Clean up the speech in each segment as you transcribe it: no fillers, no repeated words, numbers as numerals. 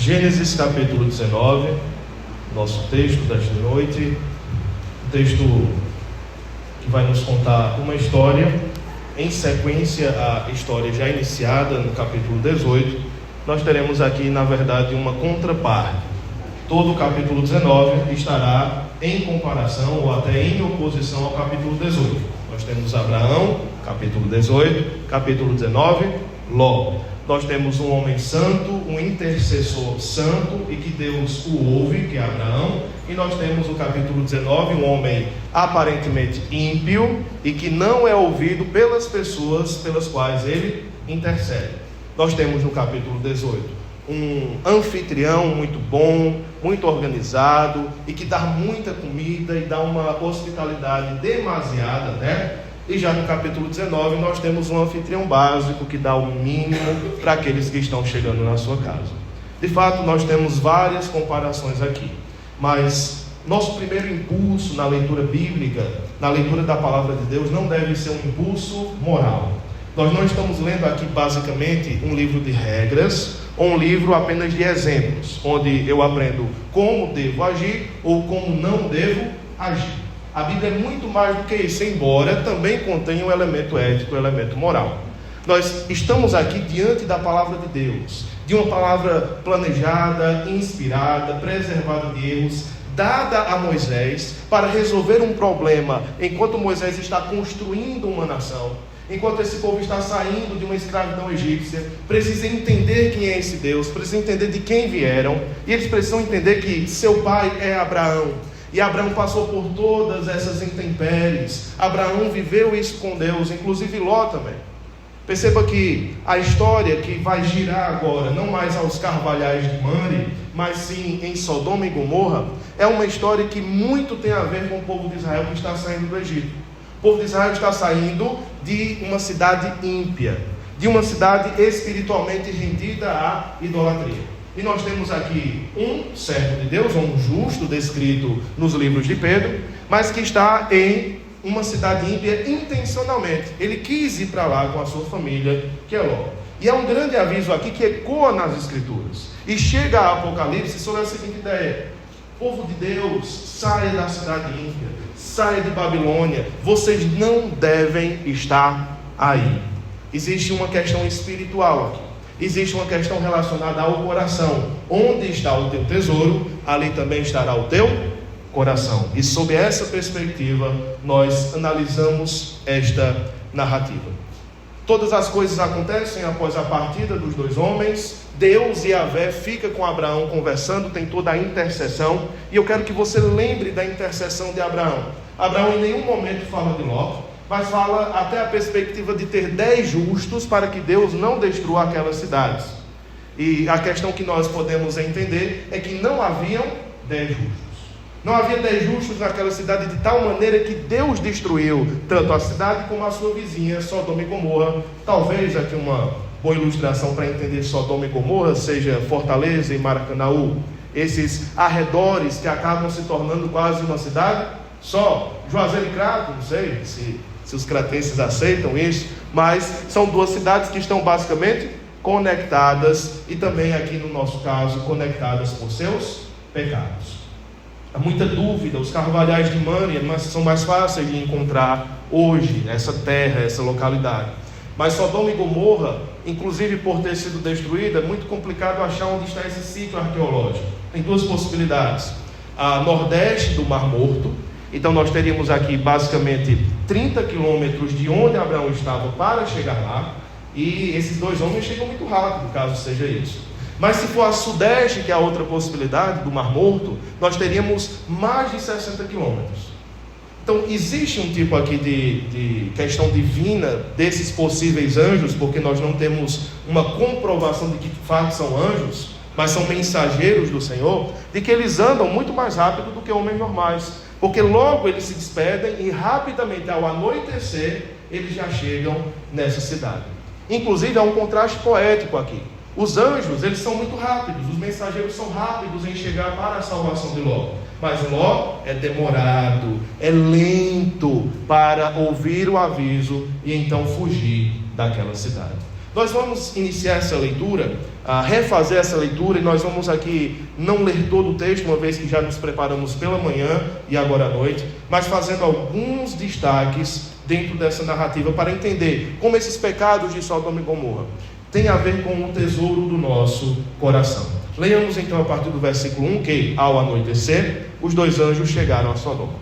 Gênesis capítulo 19, nosso texto desta noite, um texto que vai nos contar uma história, em sequência à história já iniciada no capítulo 18, nós teremos aqui, na verdade, uma contraparte. Todo o capítulo 19 estará em comparação ou até em oposição ao capítulo 18. Nós temos Abraão, capítulo 18, capítulo 19, Ló. Nós temos um homem santo, um intercessor santo e que Deus o ouve, que é Abraão. E nós temos o capítulo 19, um homem aparentemente ímpio e que não é ouvido pelas pessoas pelas quais ele intercede. Nós temos no capítulo 18 um anfitrião muito bom, muito organizado e que dá muita comida e dá uma hospitalidade demasiada, né? E já no capítulo 19 nós temos um anfitrião básico que dá o mínimo para aqueles que estão chegando na sua casa. De fato, nós temos várias comparações aqui, mas nosso primeiro impulso na leitura bíblica, na leitura da palavra de Deus, não deve ser um impulso moral. Nós não estamos lendo aqui basicamente um livro de regras ou um livro apenas de exemplos, onde eu aprendo como devo agir ou como não devo agir. A Bíblia é muito mais do que isso, embora também contenha um elemento ético, um elemento moral. Nós estamos aqui diante da palavra de Deus, de uma palavra planejada, inspirada, preservada de erros, dada a Moisés para resolver um problema enquanto Moisés está construindo uma nação. Enquanto esse povo está saindo de uma escravidão egípcia, precisa entender quem é esse Deus, precisa entender de quem vieram, e eles precisam entender que seu pai é Abraão. E Abraão passou por todas essas intempéries. Abraão viveu isso com Deus, inclusive Ló também. Perceba que a história que vai girar agora, não mais aos carvalhais de Mamre, mas sim em Sodoma e Gomorra, é uma história que muito tem a ver com o povo de Israel que está saindo do Egito. O povo de Israel está saindo de uma cidade ímpia, de uma cidade espiritualmente rendida à idolatria. E nós temos aqui um servo de Deus, um justo, descrito nos livros de Pedro, mas que está em uma cidade ímpia intencionalmente. Ele quis ir para lá com a sua família, que é Ló. E há um grande aviso aqui que ecoa nas Escrituras. E chega a Apocalipse sobre a seguinte ideia: povo de Deus, saia da cidade ímpia, saia de Babilônia, vocês não devem estar aí. Existe uma questão espiritual aqui. Existe uma questão relacionada ao coração. Onde está o teu tesouro, ali também estará o teu coração. E sob essa perspectiva, nós analisamos esta narrativa. Todas as coisas acontecem após a partida dos dois homens. Deus e Yahvé fica com Abraão conversando, tem toda a intercessão. E eu quero que você lembre da intercessão de Abraão. Abraão em nenhum momento fala de Ló, mas fala até a perspectiva de ter 10 justos para que Deus não destrua aquelas cidades. E a questão que nós podemos entender é que não haviam 10 justos. Não havia 10 justos naquela cidade de tal maneira que Deus destruiu tanto a cidade como a sua vizinha, Sodoma e Gomorra. Talvez aqui uma boa ilustração para entender Sodoma e Gomorra seja Fortaleza e Maracanaú. Esses arredores que acabam se tornando quase uma cidade só. Juazeiro e Crato, não sei se os cratenses aceitam isso, mas são duas cidades que estão basicamente conectadas e também aqui no nosso caso conectadas por seus pecados. Há muita dúvida, os carvalhais de Mamre são mais fáceis de encontrar hoje, essa terra, essa localidade. Mas Sodoma e Gomorra, inclusive por ter sido destruída, é muito complicado achar onde está esse sítio arqueológico. Tem duas possibilidades: a nordeste do Mar Morto. Então nós teríamos aqui basicamente 30 quilômetros de onde Abraão estava para chegar lá. E esses dois homens chegam muito rápido, caso seja isso. Mas se for a sudeste, que é a outra possibilidade, do Mar Morto, nós teríamos mais de 60 quilômetros. Então existe um tipo aqui de questão divina desses possíveis anjos, porque nós não temos uma comprovação de que de fato são anjos, mas são mensageiros do Senhor, de que eles andam muito mais rápido do que homens normais. Porque logo eles se despedem e rapidamente, ao anoitecer, eles já chegam nessa cidade. Inclusive há um contraste poético aqui. Os anjos, eles são muito rápidos, os mensageiros são rápidos em chegar para a salvação de Ló. Mas Ló é demorado, é lento para ouvir o aviso e então fugir daquela cidade. Nós vamos iniciar essa leitura, refazer essa leitura, e nós vamos aqui não ler todo o texto, uma vez que já nos preparamos pela manhã e agora à noite, mas fazendo alguns destaques dentro dessa narrativa para entender como esses pecados de Sodoma e Gomorra têm a ver com o tesouro do nosso coração. Leiamos então a partir do versículo 1, que ao anoitecer, os 2 anjos chegaram a Sodoma.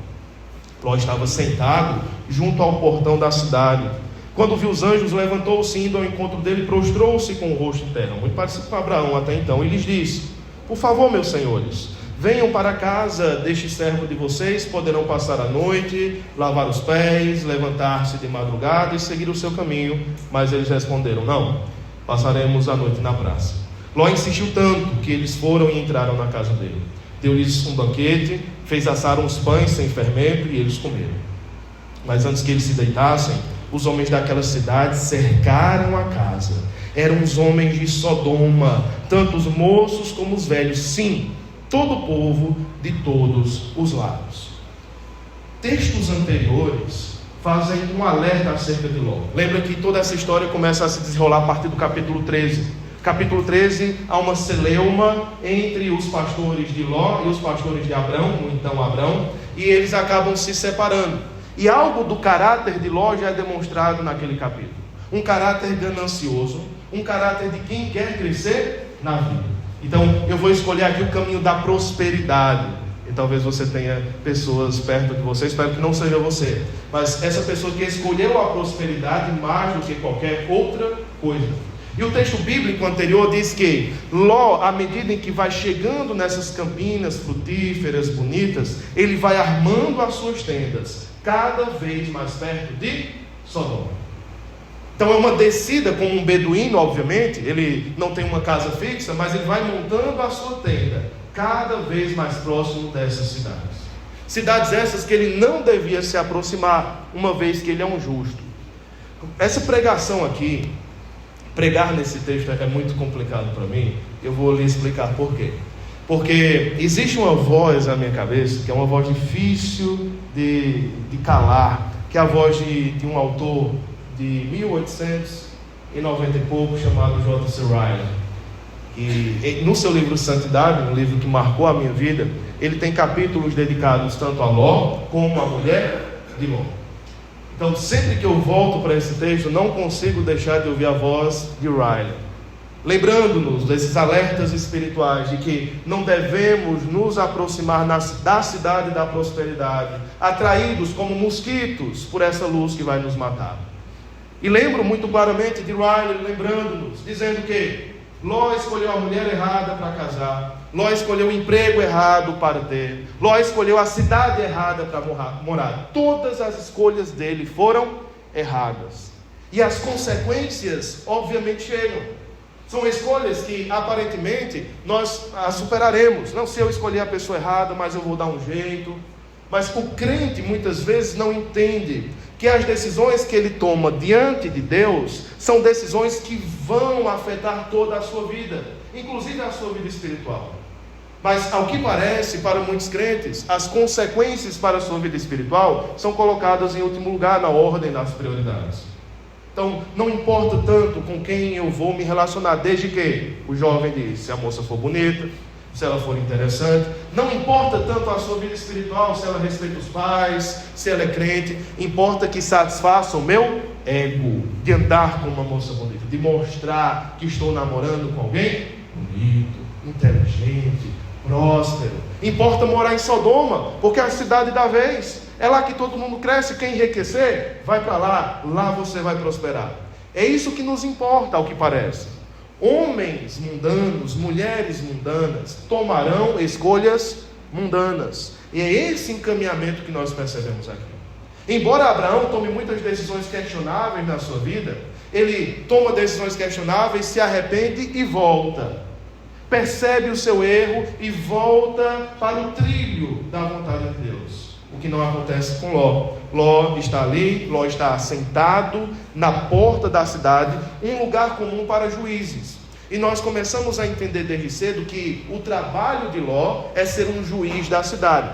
Ló estava sentado junto ao portão da cidade. Quando viu os anjos, levantou-se, indo ao encontro dele, prostrou-se com o rosto em terra, muito parecido com Abraão até então, e lhes disse: por favor, meus senhores, venham para a casa deste servo de vocês, poderão passar a noite, lavar os pés, levantar-se de madrugada e seguir o seu caminho. Mas eles responderam: não, passaremos a noite na praça. Ló insistiu tanto que eles foram e entraram na casa dele. Deu-lhes um banquete, fez assar uns pães sem fermento e eles comeram. Mas antes que eles se deitassem, os homens daquela cidade cercaram a casa. Eram os homens de Sodoma, tanto os moços como os velhos, sim, todo o povo de todos os lados. Textos anteriores fazem um alerta acerca de Ló. Lembra que toda essa história começa a se desenrolar a partir do capítulo 13. Capítulo 13, há uma celeuma entre os pastores de Ló e os pastores de Abrão, ou então Abrão, e eles acabam se separando. E algo do caráter de Ló já é demonstrado naquele capítulo. Um caráter ganancioso, um caráter de quem quer crescer na vida. Então, eu vou escolher aqui o caminho da prosperidade. E talvez você tenha pessoas perto de você, espero que não seja você. Mas essa pessoa que escolheu a prosperidade mais do que qualquer outra coisa. E o texto bíblico anterior diz que Ló, à medida em que vai chegando nessas campinas frutíferas, bonitas, ele vai armando as suas tendas, cada vez mais perto de Sodoma. Então é uma descida, como um beduíno, obviamente, ele não tem uma casa fixa, mas ele vai montando a sua tenda, cada vez mais próximo dessas cidades. Cidades essas que ele não devia se aproximar, uma vez que ele é um justo. Essa pregação aqui, pregar nesse texto é muito complicado para mim. Eu vou lhe explicar por quê. Porque existe uma voz na minha cabeça, que é uma voz difícil de calar, que é a voz de um autor de 1890 e pouco, chamado J.C. Ryle. E no seu livro Santidade, um livro que marcou a minha vida, ele tem capítulos dedicados tanto a Ló como a mulher de Ló. Então, sempre que eu volto para esse texto, não consigo deixar de ouvir a voz de Riley, lembrando-nos desses alertas espirituais de que não devemos nos aproximar da cidade da prosperidade, atraídos como mosquitos por essa luz que vai nos matar. E lembro muito claramente de Riley lembrando-nos, dizendo que Ló escolheu a mulher errada para casar, Ló escolheu o emprego errado para ter, Ló escolheu a cidade errada para morar. Todas as escolhas dele foram erradas. E as consequências, obviamente, chegam. São escolhas que, aparentemente, nós as superaremos. Não, se eu escolher a pessoa errada, mas eu vou dar um jeito. Mas o crente, muitas vezes, não entende que as decisões que ele toma diante de Deus são decisões que vão afetar toda a sua vida, inclusive a sua vida espiritual. Mas, ao que parece, para muitos crentes, as consequências para a sua vida espiritual são colocadas em último lugar na ordem das prioridades. Então, não importa tanto com quem eu vou me relacionar, desde que o jovem diz, se a moça for bonita, se ela for interessante. Não importa tanto a sua vida espiritual, se ela respeita os pais, se ela é crente. Importa que satisfaça o meu ego, de andar com uma moça bonita, de mostrar que estou namorando com alguém bonito, inteligente, próspero. Importa morar em Sodoma, porque é a cidade da vez. É lá que todo mundo cresce. Quem enriquecer, vai para lá. Lá você vai prosperar. É isso que nos importa, ao que parece. Homens mundanos, mulheres mundanas, tomarão escolhas mundanas. E é esse encaminhamento que nós percebemos aqui. Embora Abraão tome muitas decisões questionáveis na sua vida, ele toma decisões questionáveis, se arrepende e volta. Percebe o seu erro e volta para o trilho da vontade de Deus. O que não acontece com Ló. Ló está ali, Ló está sentado na porta da cidade, um lugar comum para juízes. E nós começamos a entender desde cedo que o trabalho de Ló é ser um juiz da cidade.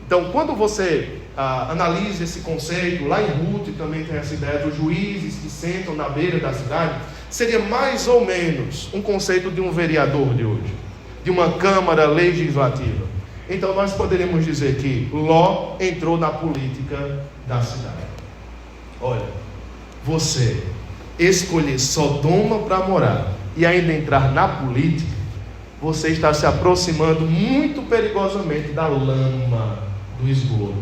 Então, quando você analisa esse conceito, lá em Ruth também tem essa ideia dos juízes que sentam na beira da cidade, seria mais ou menos um conceito de um vereador de hoje, de uma Câmara Legislativa. Então nós poderíamos dizer que Ló entrou na política da cidade. Olha, você escolher Sodoma para morar e ainda entrar na política, você está se aproximando muito perigosamente da lama do esgoto.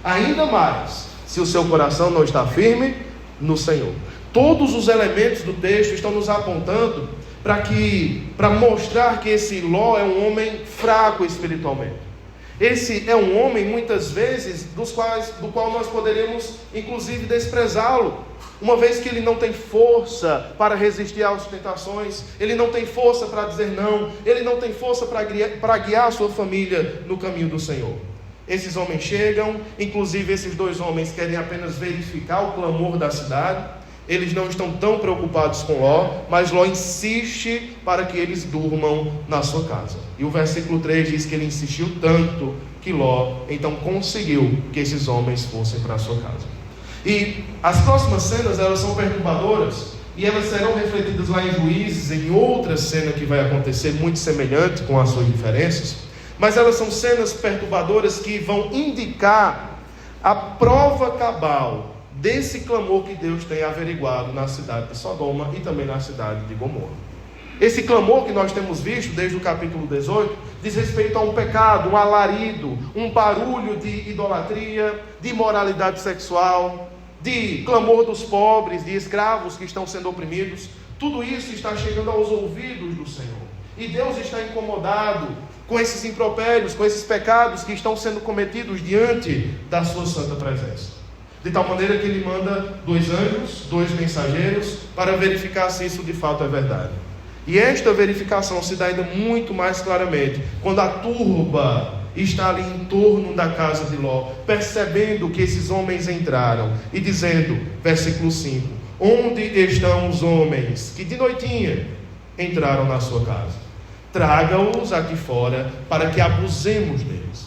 Ainda mais, se o seu coração não está firme no Senhor. Todos os elementos do texto estão nos apontando para mostrar que esse Ló é um homem fraco espiritualmente. Esse é um homem, muitas vezes, do qual nós poderíamos, inclusive, desprezá-lo, uma vez que ele não tem força para resistir às tentações, ele não tem força para dizer não, ele não tem força para guiar a sua família no caminho do Senhor. Esses homens chegam, inclusive esses dois homens querem apenas verificar o clamor da cidade. Eles não estão tão preocupados com Ló, mas Ló insiste para que eles durmam na sua casa. E o versículo 3 diz que ele insistiu tanto que Ló então conseguiu que esses homens fossem para a sua casa. E as próximas cenas, elas são perturbadoras, e elas serão refletidas lá em Juízes, em outra cena que vai acontecer muito semelhante com as suas diferenças, mas elas são cenas perturbadoras que vão indicar a prova cabal desse clamor que Deus tem averiguado na cidade de Sodoma e também na cidade de Gomorra. Esse clamor que nós temos visto desde o capítulo 18 diz respeito a um pecado, um alarido, um barulho de idolatria, de imoralidade sexual, de clamor dos pobres, de escravos que estão sendo oprimidos. Tudo isso está chegando aos ouvidos do Senhor. E Deus está incomodado com esses impropérios, com esses pecados que estão sendo cometidos diante da sua santa presença. De tal maneira que ele manda 2 anjos, 2 mensageiros, para verificar se isso de fato é verdade. E esta verificação se dá ainda muito mais claramente quando a turba está ali em torno da casa de Ló, percebendo que esses homens entraram e dizendo, versículo 5: onde estão os homens que de noitinha entraram na sua casa? Traga-os aqui fora para que abusemos deles.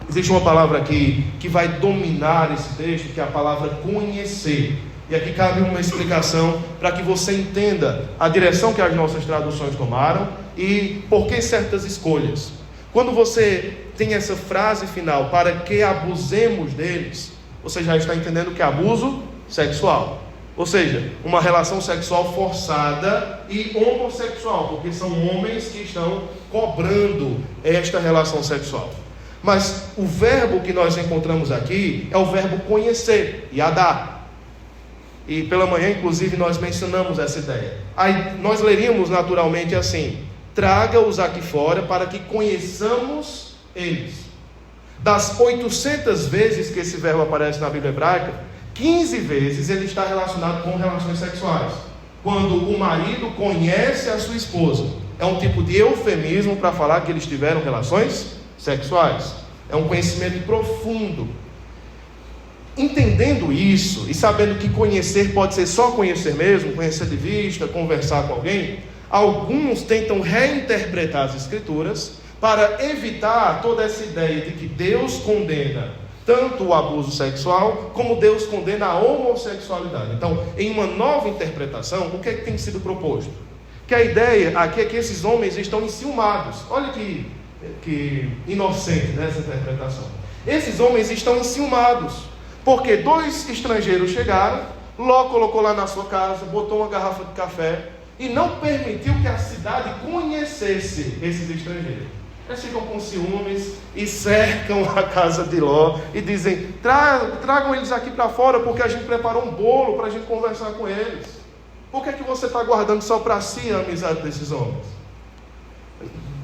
Existe uma palavra aqui que vai dominar esse texto, que é a palavra conhecer. E aqui cabe uma explicação para que você entenda a direção que as nossas traduções tomaram e por que certas escolhas. Quando você tem essa frase final, para que abusemos deles, você já está entendendo que é abuso sexual. Ou seja, uma relação sexual forçada e homossexual, porque são homens que estão cobrando esta relação sexual. Mas o verbo que nós encontramos aqui é o verbo conhecer, yadá. E pela manhã, inclusive, nós mencionamos essa ideia. Aí nós leríamos naturalmente assim: traga-os aqui fora para que conheçamos eles. Das 800 vezes que esse verbo aparece na Bíblia hebraica, 15 vezes ele está relacionado com relações sexuais. Quando o marido conhece a sua esposa, é um tipo de eufemismo para falar que eles tiveram relações sexuais. É um conhecimento profundo. Entendendo isso e sabendo que conhecer pode ser só conhecer mesmo, conhecer de vista, conversar com alguém, alguns tentam reinterpretar as Escrituras para evitar toda essa ideia de que Deus condena tanto o abuso sexual como Deus condena a homossexualidade. Então, em uma nova interpretação, o que é que tem sido proposto? Que a ideia aqui é que esses homens estão enciumados. Olha que inocente dessa interpretação. Esses homens estão enciumados, porque 2 estrangeiros chegaram, Ló colocou lá na sua casa, botou uma garrafa de café e não permitiu que a cidade conhecesse esses estrangeiros. Eles ficam com ciúmes e cercam a casa de Ló e dizem: tragam eles aqui para fora, porque a gente preparou um bolo para a gente conversar com eles. Por que é que você está guardando só para si a amizade desses homens?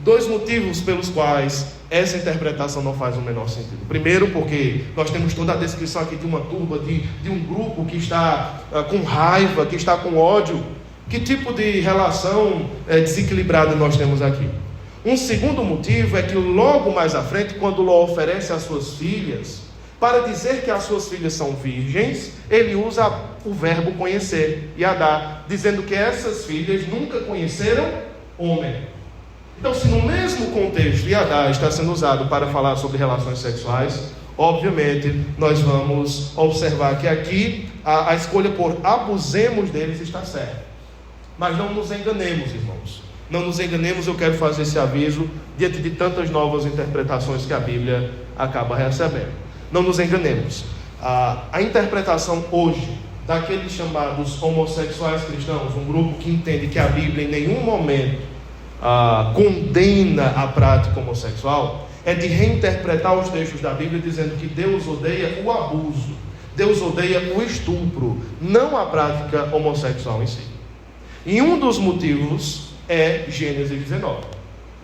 2 motivos pelos quais essa interpretação não faz o menor sentido. Primeiro, porque nós temos toda a descrição aqui de uma turba, de um grupo que está com raiva, que está com ódio. Que tipo de relação desequilibrada nós temos aqui? Um segundo motivo é que logo mais à frente, quando Ló oferece as suas filhas, para dizer que as suas filhas são virgens, ele usa o verbo conhecer, yadá, dizendo que essas filhas nunca conheceram homem. Então, se no mesmo contexto yadá está sendo usado para falar sobre relações sexuais, obviamente nós vamos observar que aqui a escolha por abusemos deles está certa. Mas não nos enganemos, irmãos. Não nos enganemos, eu quero fazer esse aviso diante de tantas novas interpretações que a Bíblia acaba recebendo. Não nos enganemos. A interpretação hoje daqueles chamados homossexuais cristãos, um grupo que entende que a Bíblia em nenhum momento condena a prática homossexual, é de reinterpretar os textos da Bíblia dizendo que Deus odeia o abuso, Deus odeia o estupro, não a prática homossexual em si. E um dos motivos é Gênesis 19.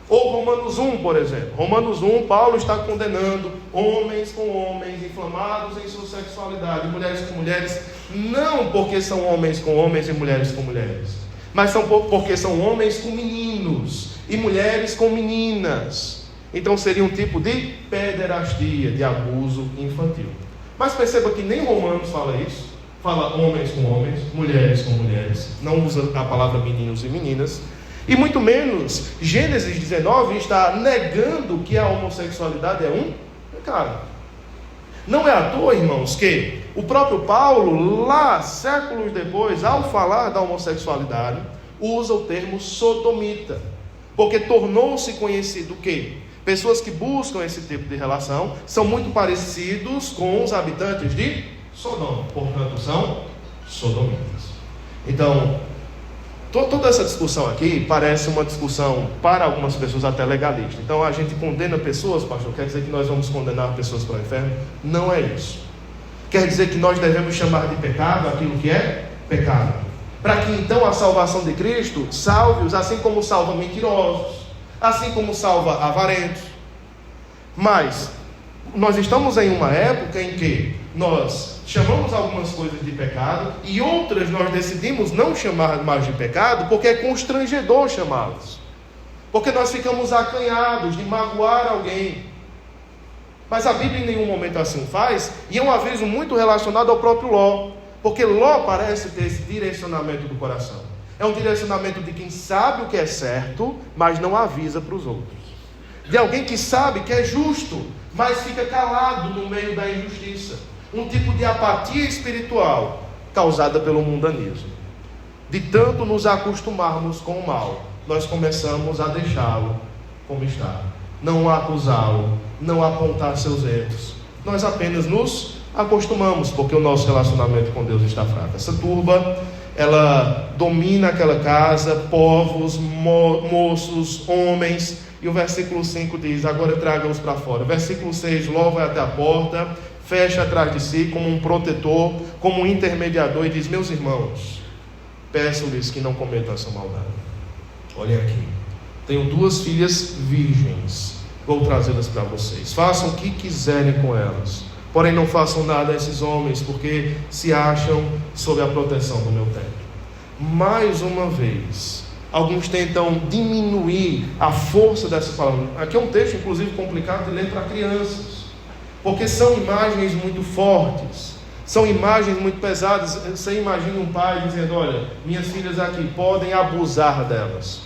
Ou Romanos 1, por exemplo. Romanos 1, Paulo está condenando homens com homens, inflamados em sua sexualidade, mulheres com mulheres, não porque são homens com homens e mulheres com mulheres, mas porque são homens com meninos e mulheres com meninas. Então seria um tipo de pederastia, de abuso infantil. Mas perceba que nem Romanos fala isso. Fala homens com homens, mulheres com mulheres. Não usa a palavra meninos e meninas. E muito menos Gênesis 19 está negando que a homossexualidade é um pecado. Não é à toa, irmãos, que o próprio Paulo, lá séculos depois, ao falar da homossexualidade, usa o termo sodomita, porque tornou-se conhecido que pessoas que buscam esse tipo de relação são muito parecidos com os habitantes de Sodoma, portanto são sodomitas. Então, toda essa discussão aqui parece uma discussão para algumas pessoas até legalista. Então a gente condena pessoas, pastor, quer dizer que nós vamos condenar pessoas para o inferno? Não é isso. Quer dizer que nós devemos chamar de pecado aquilo que é pecado, para que então a salvação de Cristo salve-os assim como salva mentirosos, assim como salva avarentos. Mas nós estamos em uma época em que nós chamamos algumas coisas de pecado e outras nós decidimos não chamar mais de pecado porque é constrangedor chamá-las, porque nós ficamos acanhados de magoar alguém. Mas a Bíblia em nenhum momento assim faz, e é um aviso muito relacionado ao próprio Ló, porque Ló parece ter esse direcionamento do coração. É um direcionamento de quem sabe o que é certo, mas não avisa para os outros, de alguém que sabe que é justo, mas fica calado no meio da injustiça. Um tipo de apatia espiritual causada pelo mundanismo. De tanto nos acostumarmos com o mal, nós começamos a deixá-lo como está, não acusá-lo, não apontar seus erros. Nós apenas nos acostumamos, porque o nosso relacionamento com Deus está fraco. Essa turba, ela domina aquela casa, povos, moços, homens. E o versículo 5 diz: agora traga-os para fora. Versículo 6, Ló vai até a porta, fecha atrás de si como um protetor, como um intermediador, e diz: meus irmãos, peço-lhes que não cometam essa maldade. Olhem aqui, tenho 2 filhas virgens, vou trazê-las para vocês, façam o que quiserem com elas, porém não façam nada a esses homens, porque se acham sob a proteção do meu templo. Mais uma vez, alguns tentam diminuir a força dessa palavra. Aqui é um texto inclusive complicado de ler para crianças, porque são imagens muito fortes, são imagens muito pesadas. Você imagina um pai dizendo: olha, minhas filhas aqui, podem abusar delas,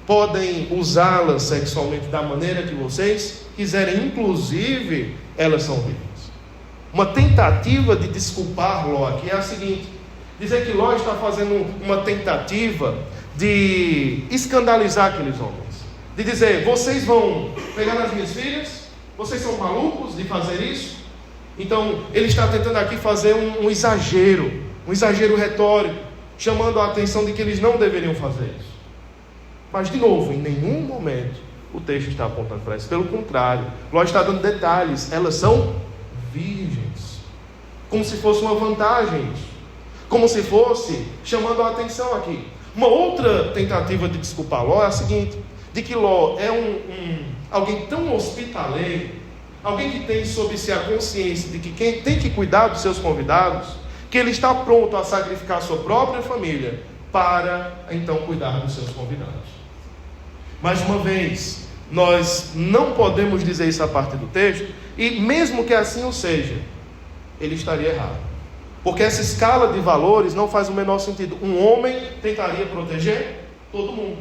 podem usá-las sexualmente da maneira que vocês quiserem, inclusive elas são virgens. Uma tentativa de desculpar Ló aqui é a seguinte: dizer que Ló está fazendo uma tentativa de escandalizar aqueles homens, de dizer: vocês vão pegar as minhas filhas, vocês são malucos de fazer isso? Então ele está tentando aqui fazer um exagero retórico, chamando a atenção de que eles não deveriam fazer isso. Mas de novo, em nenhum momento o texto está apontando para isso. Pelo contrário, Ló está dando detalhes. Elas são virgens, como se fosse uma vantagem isso, como se fosse chamando a atenção aqui. Uma outra tentativa de desculpar Ló é a seguinte: de que Ló é alguém tão hospitaleiro, alguém que tem sob si a consciência de que quem tem que cuidar dos seus convidados, que ele está pronto a sacrificar a sua própria família para então cuidar dos seus convidados. Mais uma vez, nós não podemos dizer isso a partir do texto, e mesmo que assim o seja, ele estaria errado, porque essa escala de valores não faz o menor sentido. Um homem tentaria proteger todo mundo,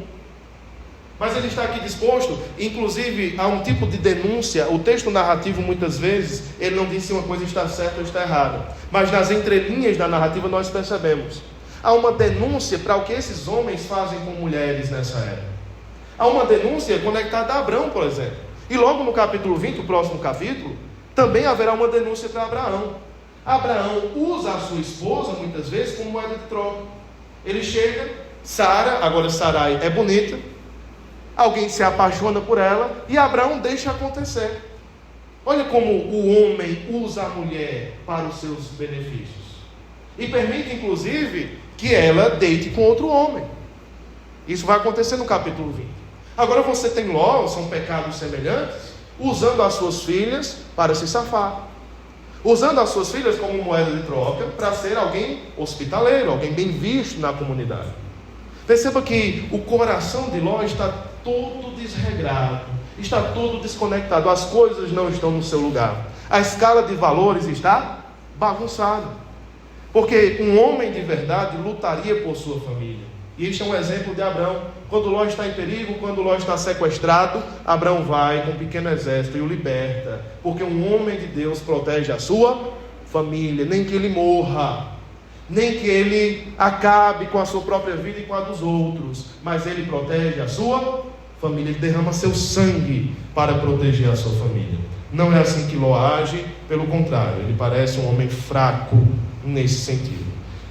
mas ele está aqui disposto, inclusive, a um tipo de denúncia. O texto narrativo, muitas vezes, ele não diz se uma coisa está certa ou está errada, mas nas entrelinhas da narrativa nós percebemos. Há uma denúncia para o que esses homens fazem com mulheres nessa época. Há uma denúncia conectada a Abrão, por exemplo. E logo no capítulo 20, o próximo capítulo, também haverá uma denúncia para Abraão. Abraão usa a sua esposa, muitas vezes, como moeda de troca. Ele chega, Sara, agora Sarai é bonita, alguém se apaixona por ela, e Abraão deixa acontecer. Olha como o homem usa a mulher para os seus benefícios. E permite, inclusive, que ela deite com outro homem. Isso vai acontecer no capítulo 20. Agora você tem Ló, são pecados semelhantes, usando as suas filhas para se safar. Usando as suas filhas como moeda de troca para ser alguém hospitaleiro, alguém bem visto na comunidade. Perceba que o coração de Ló está todo desregrado, está todo desconectado, as coisas não estão no seu lugar. A escala de valores está bagunçada. Porque um homem de verdade lutaria por sua família. E este é um exemplo de Abrão. Quando Ló está em perigo, quando Ló está sequestrado, Abrão vai com um pequeno exército e o liberta. Porque um homem de Deus protege a sua família. Nem que ele morra, nem que ele acabe com a sua própria vida e com a dos outros, mas ele protege a sua família. Ele derrama seu sangue para proteger a sua família. Não é assim que Ló age, pelo contrário, ele parece um homem fraco nesse sentido.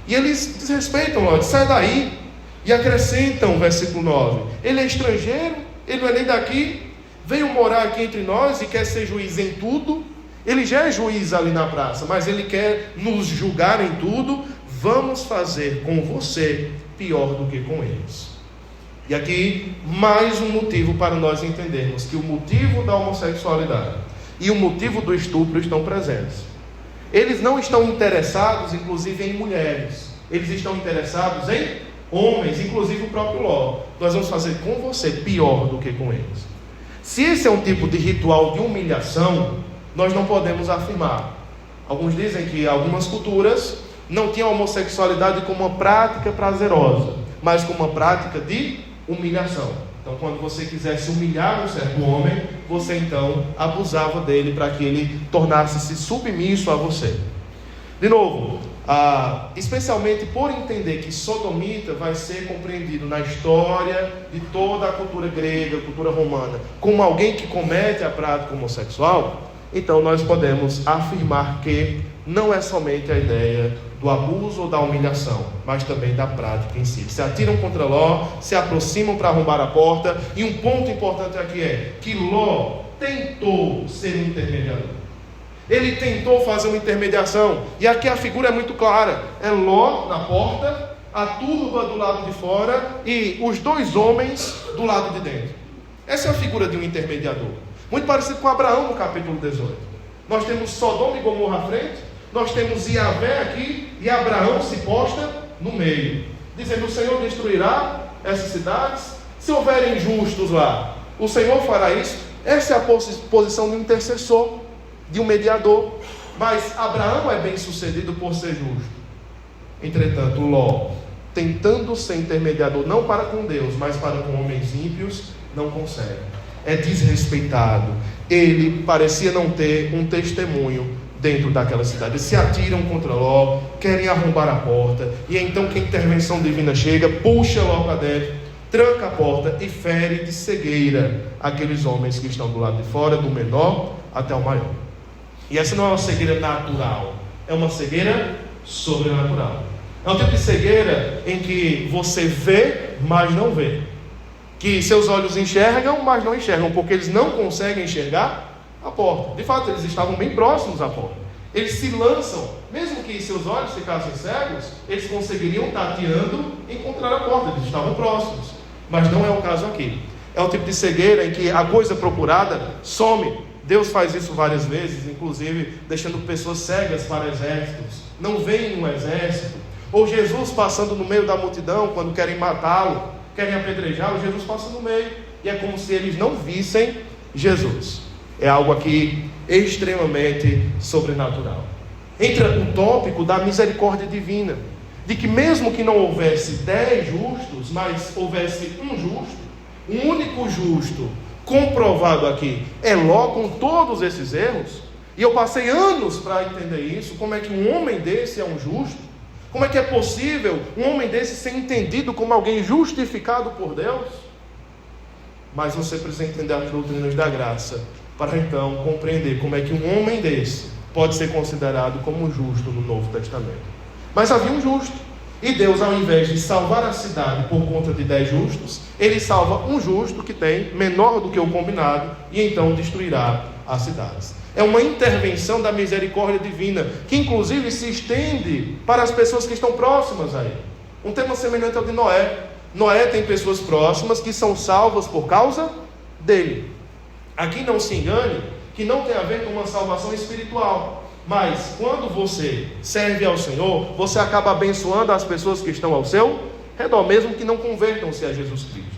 E eles desrespeitam Ló, sai daí. E acrescentam o versículo 9: ele é estrangeiro, ele não é nem daqui, veio morar aqui entre nós e quer ser juiz em tudo. Ele já é juiz ali na praça, mas ele quer nos julgar em tudo. Vamos fazer com você pior do que com eles. E aqui mais um motivo para nós entendermos que o motivo da homossexualidade e o motivo do estupro estão presentes. Eles não estão interessados inclusive em mulheres, eles estão interessados em homens, inclusive o próprio Ló. Nós vamos fazer com você pior do que com eles. Se esse é um tipo de ritual de humilhação, nós não podemos afirmar. Alguns dizem que algumas culturas não tinham a homossexualidade como uma prática prazerosa, mas como uma prática de humilhação. Então, quando você quisesse humilhar um certo homem, você então abusava dele para que ele tornasse-se submisso a você. De novo, especialmente por entender que sodomita vai ser compreendido na história de toda a cultura grega, cultura romana, como alguém que comete a prática homossexual, então nós podemos afirmar que não é somente a ideia do abuso ou da humilhação, mas também da prática em si. Se atiram contra Ló, se aproximam para arrombar a porta, e um ponto importante aqui é que Ló tentou ser um intermediador. Ele tentou fazer uma intermediação, e aqui a figura é muito clara, é Ló na porta, a turba do lado de fora e os dois homens do lado de dentro. Essa é a figura de um intermediador, muito parecido com Abraão no capítulo 18. Nós temos Sodoma e Gomorra à frente, nós temos Iavé aqui, e Abraão se posta no meio, dizendo: o Senhor destruirá essas cidades, se houver injustos lá, o Senhor fará isso. Essa é a posição de um intercessor, de um mediador. Mas Abraão é bem sucedido por ser justo. Entretanto, Ló, tentando ser intermediador não para com Deus, mas para com homens ímpios, não consegue. É desrespeitado. Ele parecia não ter um testemunho dentro daquela cidade. Eles se atiram contra Ló, querem arrombar a porta, e então que a intervenção divina chega, puxa Ló para dentro, tranca a porta e fere de cegueira aqueles homens que estão do lado de fora, do menor até o maior. E essa não é uma cegueira natural, é uma cegueira sobrenatural. É um tipo de cegueira em que você vê, mas não vê. Que seus olhos enxergam, mas não enxergam, porque eles não conseguem enxergar a porta. De fato, eles estavam bem próximos à porta. Eles se lançam, mesmo que seus olhos ficassem cegos, eles conseguiriam, tateando, encontrar a porta. Eles estavam próximos. Mas não é o caso aqui. É o tipo de cegueira em que a coisa procurada some. Deus faz isso várias vezes, inclusive deixando pessoas cegas para exércitos. Não veem um exército. Ou Jesus passando no meio da multidão, quando querem matá-lo, querem apedrejá-lo, Jesus passa no meio, e é como se eles não vissem Jesus. É algo aqui extremamente sobrenatural. Entra o tópico da misericórdia divina, de que mesmo que não houvesse 10 justos, mas houvesse um justo, um único justo, comprovado aqui, é Ló com todos esses erros. E eu passei anos para entender isso, como é que um homem desse é um justo, Como é que é possível um homem desse ser entendido como alguém justificado por Deus? Mas você precisa entender as doutrinas da graça, para então compreender como é que um homem desse pode ser considerado como justo no Novo Testamento. Mas havia um justo, e Deus, ao invés de salvar a cidade por conta de 10 justos, Ele salva um justo que tem menor do que o combinado, e então destruirá as cidades. É uma intervenção da misericórdia divina, que inclusive se estende para as pessoas que estão próximas a Ele. Um tema semelhante ao de Noé. Noé tem pessoas próximas que são salvas por causa dele. Aqui não se engane, que não tem a ver com uma salvação espiritual. Mas quando você serve ao Senhor, você acaba abençoando as pessoas que estão ao seu redor, mesmo que não convertam-se a Jesus Cristo.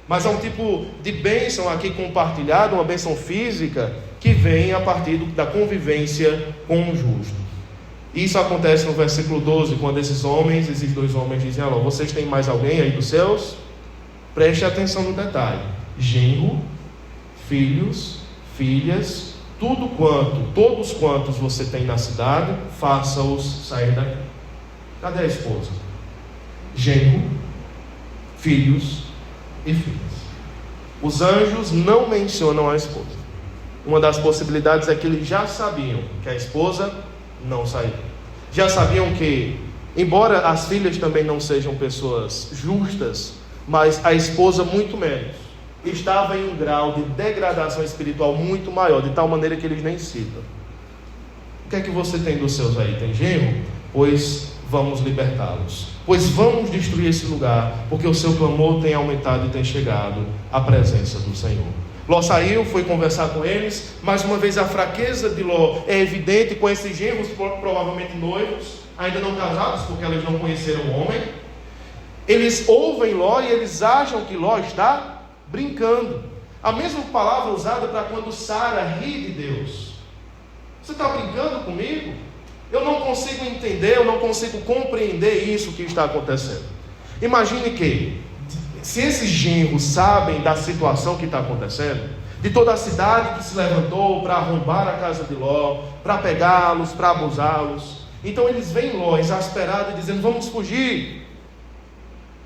Mas há um tipo de bênção aqui compartilhada, uma bênção física, que vem a partir da convivência com o justo. Isso acontece no versículo 12, quando esses dois homens dizem: alô, vocês têm mais alguém aí dos céus? Preste atenção no detalhe: genro, filhos, filhas, todos quantos você tem na cidade, faça-os sair daqui. Cadê a esposa? Genro, filhos e filhas. Os anjos não mencionam a esposa. Uma das possibilidades é que eles já sabiam que a esposa não saiu. Já sabiam que, embora as filhas também não sejam pessoas justas, mas a esposa muito menos, estava em um grau de degradação espiritual muito maior, de tal maneira que eles nem citam. O que é que você tem dos seus aí? Tem genro? Pois vamos libertá-los. Pois vamos destruir esse lugar, porque o seu clamor tem aumentado e tem chegado à presença do Senhor. Ló saiu, foi conversar com eles. Mais uma vez a fraqueza de Ló é evidente com esses genros, provavelmente noivos, ainda não casados, porque eles não conheceram o homem. Eles ouvem Ló e eles acham que Ló está brincando. A mesma palavra usada para quando Sara ri de Deus. Você está brincando comigo? Eu não consigo entender, eu não consigo compreender isso que está acontecendo. Imagine que, se esses genros sabem da situação que está acontecendo, de toda a cidade que se levantou para arrombar a casa de Ló, para pegá-los, para abusá-los, então eles veem Ló exasperado e dizendo: vamos fugir.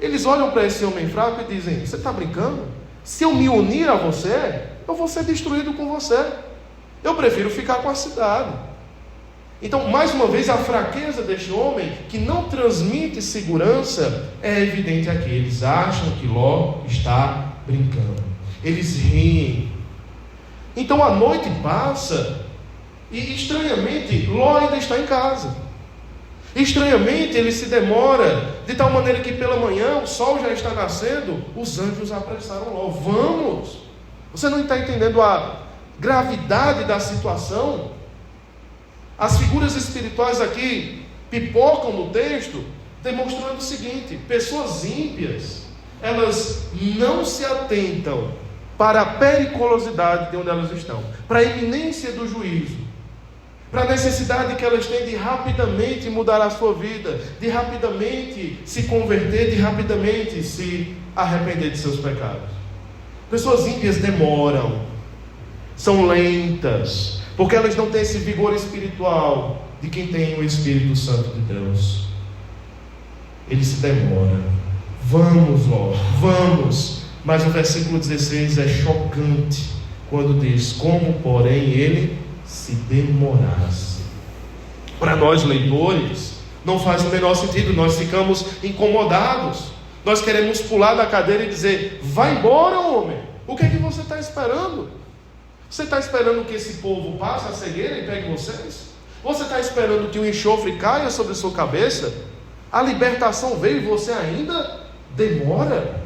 Eles olham para esse homem fraco e dizem: você está brincando? Se eu me unir a você, eu vou ser destruído com você. Eu prefiro ficar com a cidade. Então, mais uma vez, a fraqueza deste homem, que não transmite segurança, é evidente aqui. Eles acham que Ló está brincando. Eles riem. Então a noite passa e, estranhamente, Ló ainda está em casa. Estranhamente, ele se demora, de tal maneira que pela manhã o sol já está nascendo. Os anjos apressaram Ló: vamos! Você não está entendendo a gravidade da situação? As figuras espirituais aqui pipocam no texto, demonstrando o seguinte: pessoas ímpias, elas não se atentam para a periculosidade de onde elas estão, para a iminência do juízo, para a necessidade que elas têm de rapidamente mudar a sua vida, de rapidamente se converter, de rapidamente se arrepender de seus pecados. Pessoas ímpias demoram, são lentas, porque elas não têm esse vigor espiritual de quem tem o Espírito Santo de Deus. Ele se demora. Vamos, Ló, vamos. Mas o versículo 16 é chocante, quando diz: como porém ele se demorasse. Para nós leitores, não faz o menor sentido. Nós ficamos incomodados. Nós queremos pular da cadeira e dizer: vai embora, homem. O que é que você está esperando? Você está esperando que esse povo passe a cegueira e pegue vocês? Você está esperando que o enxofre caia sobre a sua cabeça? A libertação veio e você ainda demora?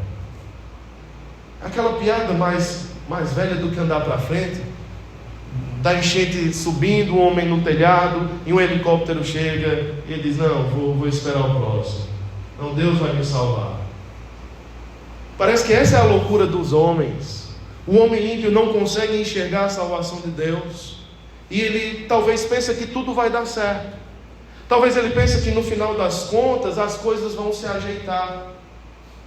Aquela piada mais velha do que andar para frente, da enchente subindo, o homem no telhado, e um helicóptero chega e ele diz: não, vou esperar o próximo. Não, Deus vai me salvar. Parece que essa é a loucura dos homens. O homem ímpio não consegue enxergar a salvação de Deus, e ele talvez pense que tudo vai dar certo. Talvez ele pense que no final das contas as coisas vão se ajeitar.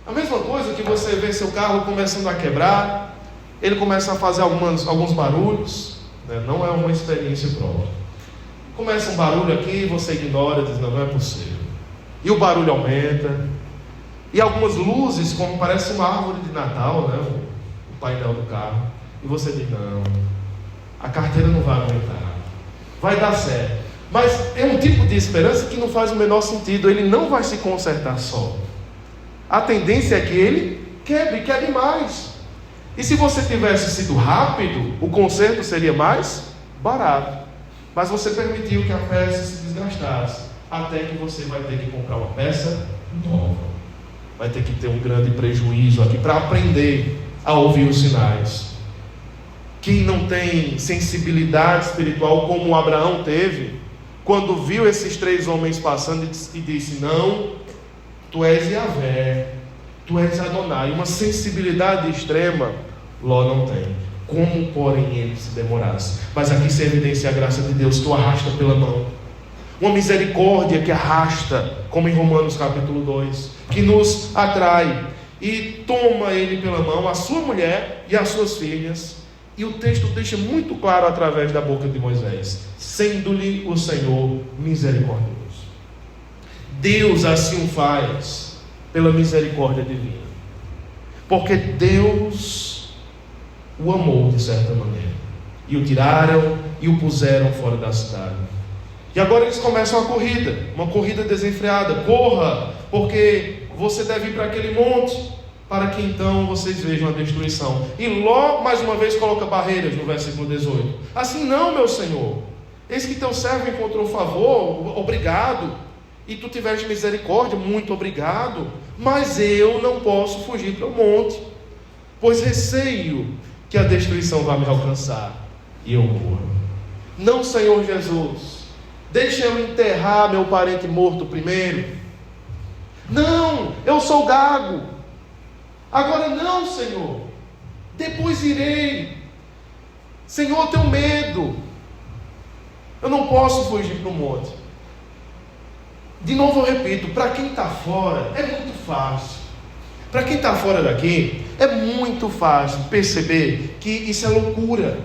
A mesma coisa que você vê seu carro começando a quebrar, ele começa a fazer alguns barulhos, né? Não é uma experiência própria. Começa um barulho aqui, você ignora, diz: não é possível. e o barulho aumenta, e algumas luzes, como parece uma árvore de Natal, né? O painel do carro, e você diz, não, a carteira não vai aguentar, vai dar certo. Mas é um tipo de esperança que não faz o menor sentido. Ele não vai se consertar só. A tendência é que ele quebre mais. E se você tivesse sido rápido, o conserto seria mais barato. Mas você permitiu que a peça se desgastasse, até que você vai ter que comprar uma peça nova. Vai ter que ter um grande prejuízo aqui para aprender a ouvir os sinais. Quem não tem sensibilidade espiritual como Abraão teve, quando viu esses 3 homens passando e disse, não, tu és Yahvé, tu és Adonai, uma sensibilidade extrema, Ló não tem. Como, porém, ele se demorasse. Mas aqui se evidencia a graça de Deus, que o arrasta pela mão. Uma misericórdia que arrasta, como em Romanos capítulo 2, que nos atrai e toma ele pela mão, a sua mulher e as suas filhas. E o texto deixa muito claro através da boca de Moisés, sendo-lhe o Senhor misericordioso. Deus assim o faz pela misericórdia divina, porque Deus o amou de certa maneira, e o tiraram e o puseram fora da cidade. E agora eles começam a corrida, uma corrida desenfreada. Corra, porque você deve ir para aquele monte, para que então vocês vejam a destruição. E Ló mais uma vez coloca barreiras no versículo 18. Assim não, meu senhor, eis que teu servo encontrou favor, obrigado, e tu tiveste misericórdia, muito obrigado, mas eu não posso fugir para o monte, pois receio que a destruição vá me alcançar e eu morro. Não, Senhor Jesus, deixa eu enterrar meu parente morto primeiro. Não, eu sou gago. Agora não, Senhor, depois irei. Senhor, eu tenho medo, eu não posso fugir para o monte. De novo eu repito, para quem está fora é muito fácil. Para quem está fora daqui é muito fácil perceber que isso é loucura,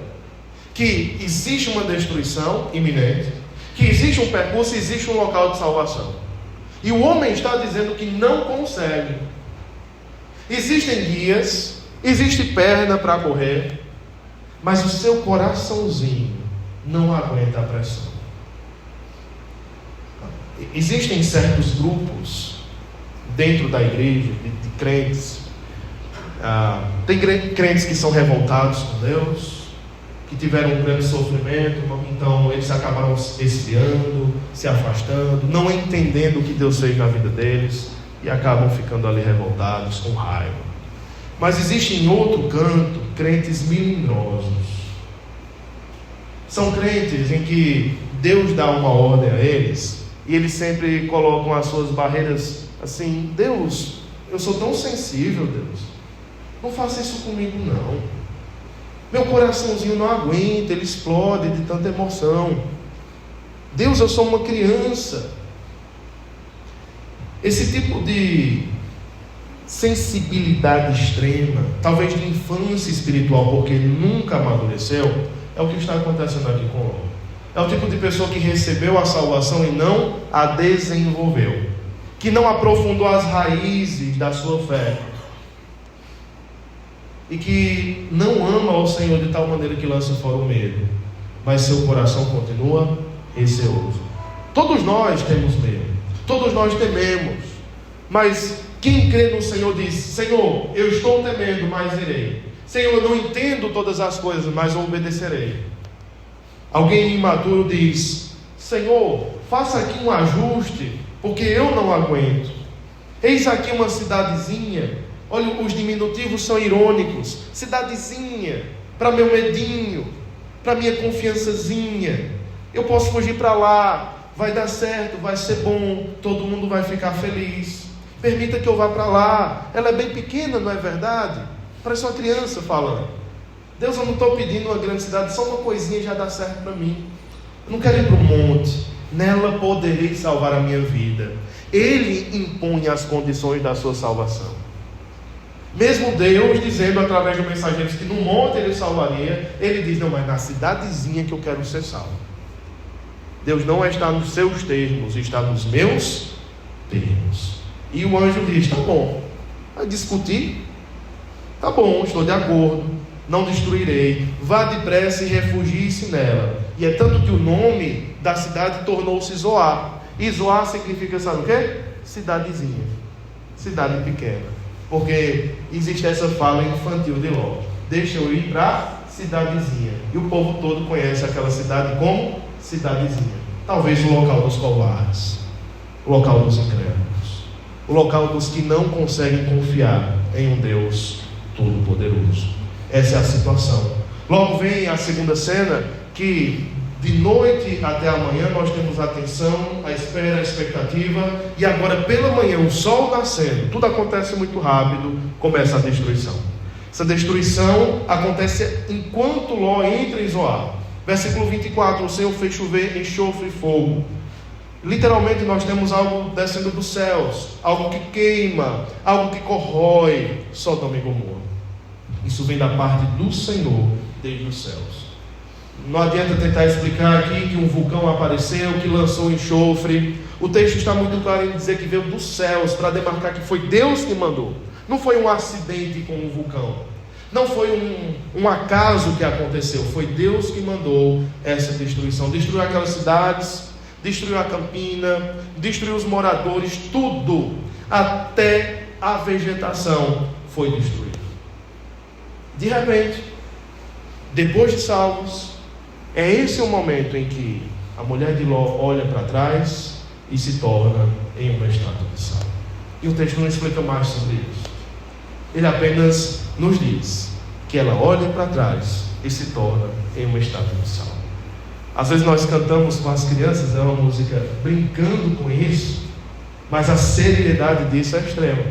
que existe uma destruição iminente, que existe um percurso, existe um local de salvação, e o homem está dizendo que não consegue. Existem guias, existe perna para correr, mas o seu coraçãozinho não aguenta a pressão. Existem certos grupos dentro da igreja, de crentes. Tem crentes que são revoltados com Deus, que tiveram um grande sofrimento, então eles acabaram esfriando, se afastando, não entendendo o que Deus fez na vida deles, e acabam ficando ali revoltados, com raiva. Mas existe em outro canto crentes melindrosos. São crentes em que Deus dá uma ordem a eles, e eles sempre colocam as suas barreiras assim: Deus, eu sou tão sensível, Deus, não faça isso comigo não. Meu coraçãozinho não aguenta, ele explode de tanta emoção. Deus, eu sou uma criança. Esse tipo de sensibilidade extrema, talvez de infância espiritual, porque ele nunca amadureceu, é o que está acontecendo aqui com o homem. É o tipo de pessoa que recebeu a salvação e não a desenvolveu, que não aprofundou as raízes da sua fé, e que não ama ao Senhor de tal maneira que lança fora o medo, mas seu coração continua receoso. Todos nós temos medo, todos nós tememos, mas quem crê no Senhor diz: Senhor, eu estou temendo, mas irei. Senhor, eu não entendo todas as coisas, mas obedecerei. Alguém imaturo diz: Senhor, faça aqui um ajuste, porque eu não aguento. Eis aqui uma cidadezinha. Olha, os diminutivos são irônicos. Cidadezinha, para meu medinho, para minha confiançazinha. Eu posso fugir para lá, vai dar certo, vai ser bom, todo mundo vai ficar feliz. Permita que eu vá para lá. Ela é bem pequena, não é verdade? Parece uma criança falando. Deus, eu não estou pedindo uma grande cidade, só uma coisinha já dá certo para mim. Eu não quero ir para o monte, nela poderei salvar a minha vida. Ele impõe as condições da sua salvação. Mesmo Deus dizendo através de mensageiros que no monte ele salvaria, ele diz: não, mas na cidadezinha que eu quero ser salvo. Deus não está nos seus termos, está nos meus termos. E o anjo diz: tá bom, vai discutir? Tá bom, estou de acordo, não destruirei, vá depressa e refugie-se nela. E é tanto que o nome da cidade tornou-se Zoar. E Zoar significa, sabe o quê? Cidadezinha, cidade pequena. Porque existe essa fala infantil de Ló: deixa eu ir para cidadezinha. E o povo todo conhece aquela cidade como cidadezinha. Talvez o local dos covardes, o local dos incrédulos, o local dos que não conseguem confiar em um Deus todo-poderoso. Essa é a situação. Logo vem a segunda cena, que de noite até amanhã nós temos a atenção, a espera, a expectativa, e agora pela manhã, o sol nascendo, tudo acontece muito rápido, começa a destruição. Essa destruição acontece enquanto Ló entra em Zoar. Versículo 24: o Senhor fez chover enxofre e fogo. Literalmente nós temos algo descendo dos céus, algo que queima, algo que corrói Sodoma e Gomorra. Isso vem da parte do Senhor desde os céus. Não adianta tentar explicar aqui que um vulcão apareceu, que lançou enxofre. O texto está muito claro em dizer que veio dos céus, para demarcar que foi Deus que mandou. Não foi um acidente com um vulcão, não foi um acaso que aconteceu, foi Deus que mandou essa destruição. Destruiu aquelas cidades, destruiu a campina, destruiu os moradores, tudo, até a vegetação foi destruída. De repente, depois de salvos, é esse o momento em que a mulher de Ló olha para trás e se torna em uma estátua de sal. E o texto não explica mais sobre isso. Ele apenas nos diz que ela olha para trás e se torna em uma estátua de sal. Às vezes nós cantamos com as crianças, é uma música brincando com isso, mas a seriedade disso é extrema.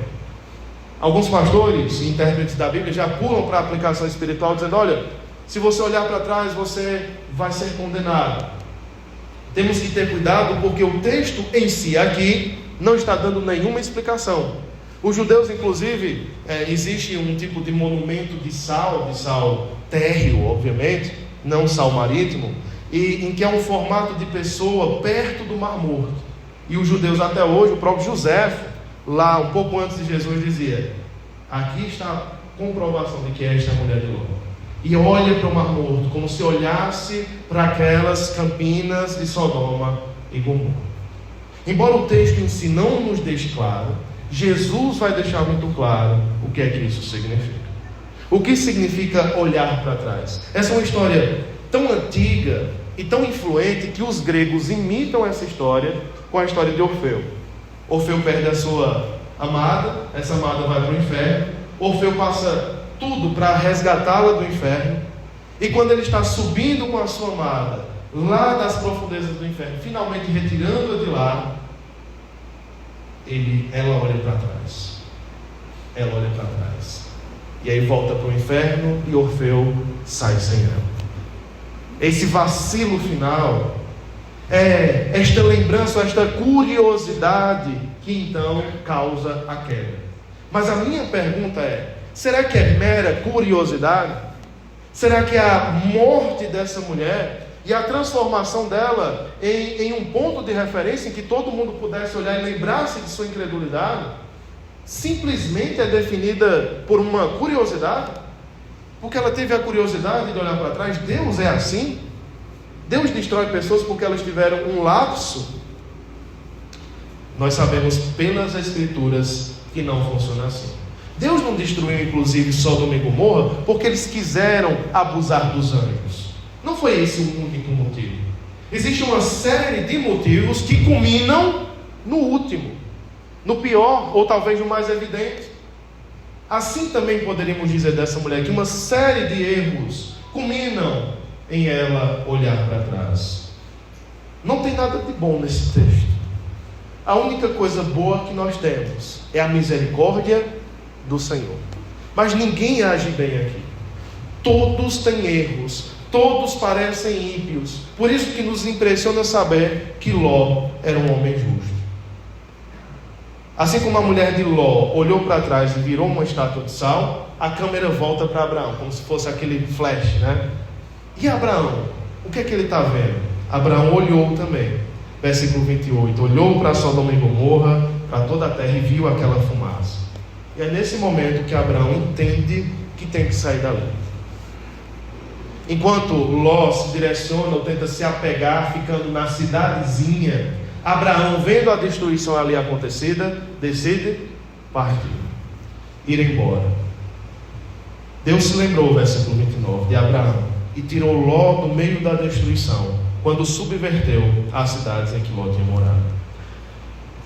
Alguns pastores e intérpretes da Bíblia já pulam para a aplicação espiritual, dizendo: olha, se você olhar para trás, você vai ser condenado. Temos que ter cuidado, porque o texto em si aqui não está dando nenhuma explicação. Os judeus, inclusive, existe um tipo de monumento de sal térreo, obviamente, não sal marítimo, e em que é um formato de pessoa perto do Mar Morto. E os judeus até hoje, o próprio José, lá um pouco antes de Jesus, dizia: aqui está a comprovação de que esta é a mulher de Ló. E olha para o Mar Morto, como se olhasse para aquelas campinas de Sodoma e Gomorra. Embora o texto em si não nos deixe claro, Jesus vai deixar muito claro o que é que isso significa. O que significa olhar para trás? Essa é uma história tão antiga e tão influente que os gregos imitam essa história com a história de Orfeu. Orfeu perde a sua amada, essa amada vai para o inferno. Orfeu passa tudo para resgatá-la do inferno, e quando ele está subindo com a sua amada lá das profundezas do inferno, finalmente retirando-a de lá, ela olha para trás. Ela olha para trás. E aí volta para o inferno e Orfeu sai sem ela. Esse vacilo final é esta lembrança, esta curiosidade que então causa a queda. Mas a minha pergunta é: será que é mera curiosidade? Será que a morte dessa mulher e a transformação dela em um ponto de referência em que todo mundo pudesse olhar e lembrar-se de sua incredulidade, simplesmente é definida por uma curiosidade? Porque ela teve a curiosidade de olhar para trás? Deus é assim? Deus destrói pessoas porque elas tiveram um lapso? Nós sabemos pelas Escrituras que não funciona assim. Deus não destruiu inclusive Sodoma e Gomorra porque eles quiseram abusar dos anjos. Não foi esse o único motivo. Existe uma série de motivos que culminam no último, no pior ou talvez no mais evidente. Assim também poderíamos dizer dessa mulher que uma série de erros culminam em ela olhar para trás. Não tem nada de bom nesse texto. A única coisa boa que nós temos é a misericórdia do Senhor. Mas ninguém age bem aqui. Todos têm erros, todos parecem ímpios. Por isso que nos impressiona saber que Ló era um homem justo. Assim como a mulher de Ló olhou para trás e virou uma estátua de sal, a câmera volta para Abraão, como se fosse aquele flash, né? E Abraão, o que é que ele está vendo? Abraão olhou também. Versículo 28, olhou para Sodoma e Gomorra para toda a terra e viu aquela fumaça. E é nesse momento que Abraão entende que tem que sair dali. Enquanto Ló se direciona ou tenta se apegar, ficando na cidadezinha, Abraão, vendo a destruição ali acontecida, decide partir, ir embora. Deus se lembrou, versículo 29, de Abraão e tirou Ló do meio da destruição, quando subverteu as cidades em que Ló tinha morado.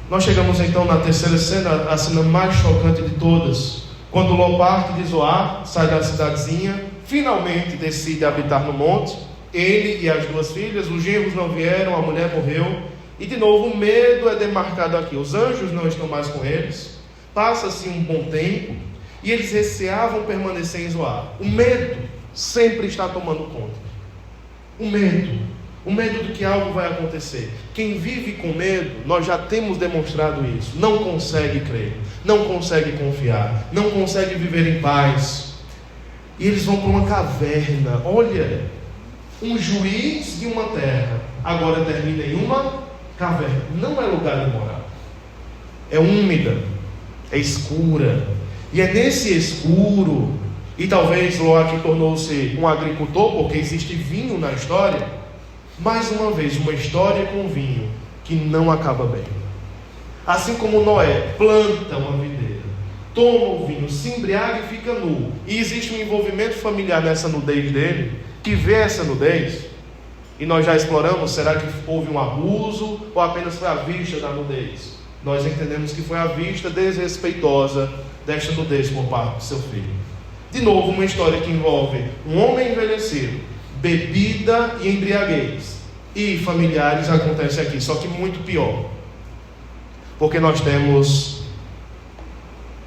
Nós chegamos então na terceira cena, a cena mais chocante de todas, quando Ló parte de Zoar, sai da cidadezinha, finalmente decide habitar no monte, ele e as duas filhas. Os genros não vieram, a mulher morreu, e de novo o medo é demarcado aqui. Os anjos não estão mais com eles, passa-se um bom tempo, e eles receavam permanecer em Zoar. O medo sempre está tomando conta. O medo de que algo vai acontecer. Quem vive com medo, nós já temos demonstrado isso, não consegue crer, não consegue confiar, não consegue viver em paz. E eles vão para uma caverna. Olha, um juiz de uma terra agora termina em uma caverna. Não é lugar de morar, é úmida, é escura. E é nesse escuro, e talvez Ló aqui tornou-se um agricultor, porque existe vinho na história. Mais uma vez, uma história com vinho que não acaba bem. Assim como Noé planta uma videira, toma o vinho, se embriaga e fica nu, e existe um envolvimento familiar nessa nudez dele, que vê essa nudez, e nós já exploramos, será que houve um abuso, ou apenas foi a vista da nudez? Nós entendemos que foi a vista desrespeitosa desta nudez por parte do seu filho. De novo, uma história que envolve um homem envelhecido, bebida e embriaguez, e familiares acontece aqui, só que muito pior, porque nós temos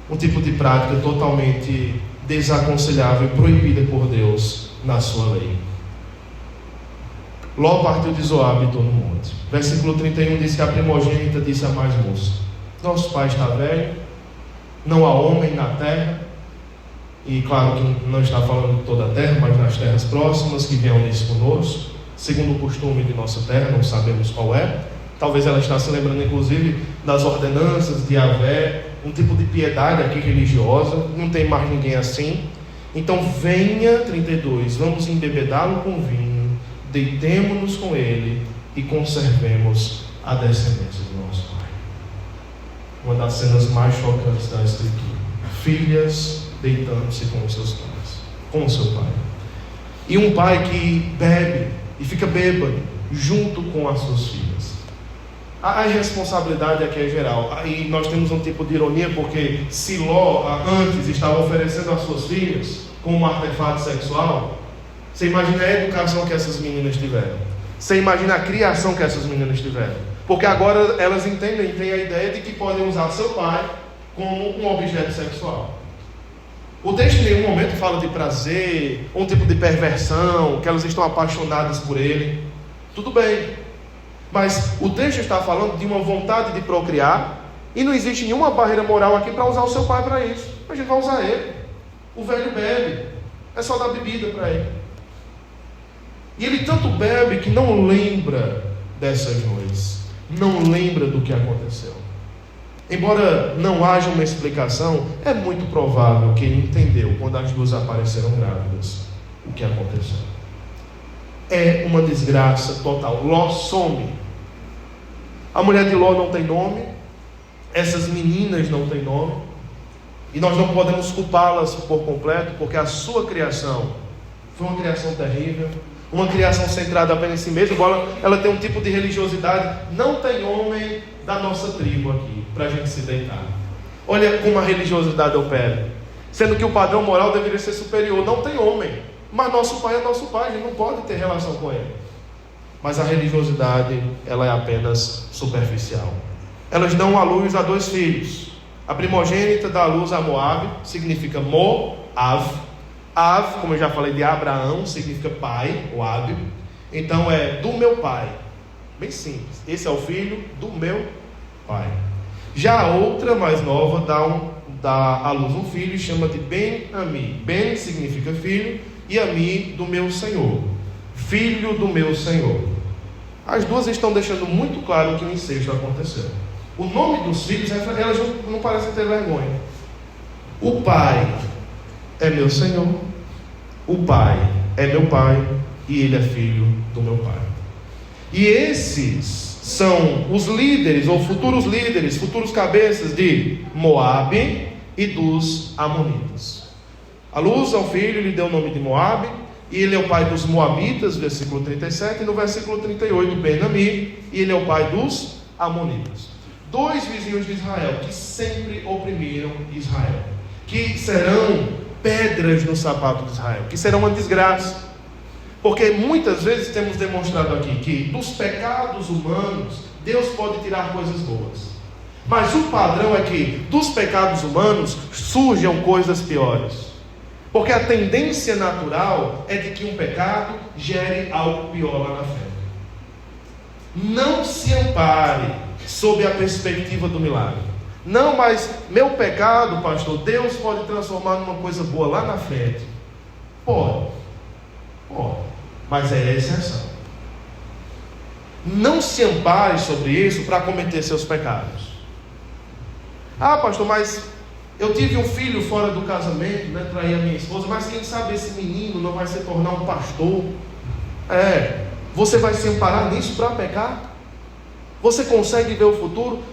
um tipo de prática totalmente desaconselhável e proibida por Deus na sua lei. Ló partiu de Zoar, habitou no monte. Versículo 31 diz que a primogênita disse à mais moça: nosso pai está velho, não há homem na terra. E claro que não está falando de toda a terra, mas nas terras próximas que venham nisso conosco, segundo o costume de nossa terra, não sabemos qual é. Talvez ela está se lembrando inclusive das ordenanças de Yahvé, um tipo de piedade aqui religiosa, não tem mais ninguém assim. Então venha, 32, vamos embebedá-lo com vinho, deitemo-nos com ele e conservemos a descendência do nosso pai. Uma das cenas mais chocantes da Escritura. Filhas deitando-se com os seus pais, com o seu pai. E um pai que bebe e fica bêbado junto com as suas filhas. A irresponsabilidade aqui é geral. Aí nós temos um tipo de ironia, porque se Ló antes estava oferecendo as suas filhas como um artefato sexual, você imagina a educação que essas meninas tiveram, você imagina a criação que essas meninas tiveram, porque agora elas entendem, têm a ideia de que podem usar seu pai como um objeto sexual. O texto em nenhum momento fala de prazer, um tipo de perversão, que elas estão apaixonadas por ele. Tudo bem, mas o texto está falando de uma vontade de procriar, e não existe nenhuma barreira moral aqui para usar o seu pai para isso. A gente vai usar ele. O velho bebe, é só dar bebida para ele. E ele tanto bebe que não lembra dessas noites, não lembra do que aconteceu. Embora não haja uma explicação, é muito provável que ele entendeu, quando as duas apareceram grávidas, o que aconteceu. É uma desgraça total. Ló some. A mulher de Ló não tem nome, essas meninas não têm nome, e nós não podemos culpá-las por completo, porque a sua criação foi uma criação terrível, uma criação centrada apenas em si mesma. Embora ela tenha um tipo de religiosidade, não tem homem da nossa tribo aqui para a gente se deitar. Olha como a religiosidade opera, sendo que o padrão moral deveria ser superior. Não tem homem, mas nosso pai é nosso pai, a gente não pode ter relação com ele. Mas a religiosidade, ela é apenas superficial. Elas dão à luz a dois filhos. A primogênita dá à luz a Moabe, significa Moav. Av, como eu já falei, de Abraão, significa pai, o Ábio. Então é do meu pai. Bem simples. Esse é o filho do meu pai. Já a outra, mais nova, dá à luz um filho e chama de Ben-Ami. Ben significa filho e Ami do meu Senhor. Filho do meu Senhor. As duas estão deixando muito claro que o incesto aconteceu. O nome dos filhos, elas não parecem ter vergonha. O pai é meu Senhor, o pai é meu pai, e ele é filho do meu pai. E esses são os líderes, ou futuros líderes, futuros cabeças de Moabe e dos Amonitas. A Luz ao filho lhe deu o nome de Moabe, e ele é o pai dos Moabitas, versículo 37, e no versículo 38, Ben-Ami, e ele é o pai dos Amonitas. Dois vizinhos de Israel que sempre oprimiram Israel, que serão pedras no sapato de Israel, que serão uma desgraça. Porque muitas vezes temos demonstrado aqui que dos pecados humanos Deus pode tirar coisas boas, mas o padrão é que dos pecados humanos surjam coisas piores, porque a tendência natural é de que um pecado gere algo pior lá na frente. Não se ampare sob a perspectiva do milagre. Não, mas meu pecado, pastor, Deus pode transformar numa coisa boa lá na frente. Pode, mas é a exceção. Não se ampare sobre isso para cometer seus pecados. Ah, pastor, mas eu tive um filho fora do casamento, né, traí a minha esposa, mas quem sabe esse menino não vai se tornar um pastor? Você vai se amparar nisso para pecar? Você consegue ver o futuro?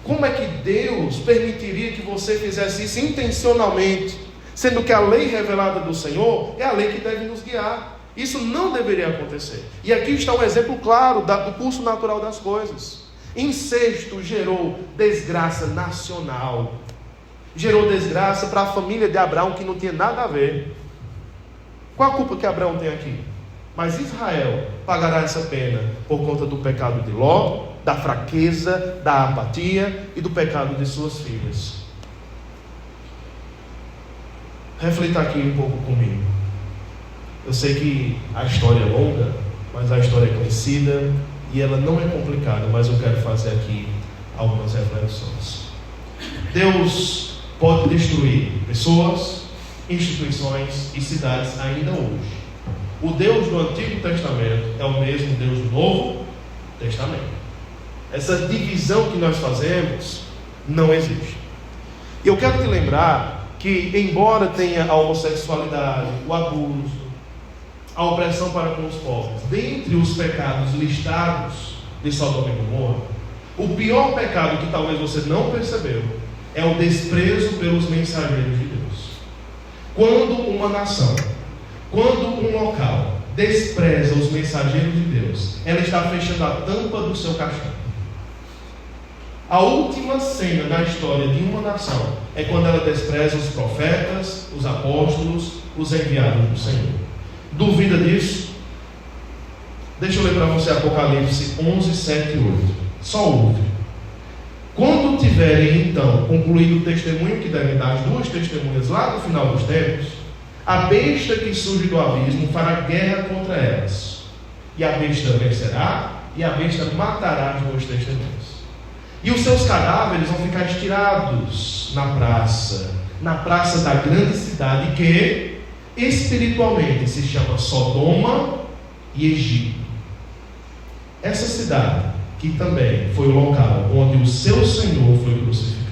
Como é que Deus permitiria que você fizesse isso intencionalmente, sendo que a lei revelada do Senhor é a lei que deve nos guiar? Isso não deveria acontecer. E aqui está um exemplo claro do curso natural das coisas. Incesto gerou desgraça nacional, gerou desgraça para a família de Abraão, que não tinha nada a ver. Qual a culpa que Abraão tem aqui? Mas Israel pagará essa pena por conta do pecado de Ló, da fraqueza, da apatia e do pecado de suas filhas. Reflita aqui um pouco comigo. Eu sei que a história é longa, mas a história é conhecida e ela não é complicada, mas eu quero fazer aqui algumas reflexões. Deus pode destruir pessoas, instituições e cidades ainda hoje. O Deus do Antigo Testamento é o mesmo Deus do Novo Testamento. Essa divisão que nós fazemos não existe. E eu quero te lembrar que, embora tenha a homossexualidade, o abuso, a opressão para com os povos, dentre os pecados listados de Sodoma e Gomorra, o pior pecado que talvez você não percebeu é o desprezo pelos mensageiros de Deus. Quando uma nação, quando um local despreza os mensageiros de Deus, ela está fechando a tampa do seu caixão. A última cena na história de uma nação é quando ela despreza os profetas, os apóstolos, os enviados do Senhor. Duvida disso? Deixa eu ler para você Apocalipse 11, 7 e 8. Só ouve. Quando tiverem então concluído o testemunho que devem dar as duas testemunhas lá no final dos tempos, a besta que surge do abismo fará guerra contra elas, e a besta vencerá, e a besta matará as duas testemunhas. E os seus cadáveres vão ficar estirados na praça da grande cidade, que espiritualmente se chama Sodoma e Egito. Essa cidade, que também foi o local onde o seu Senhor foi crucificado.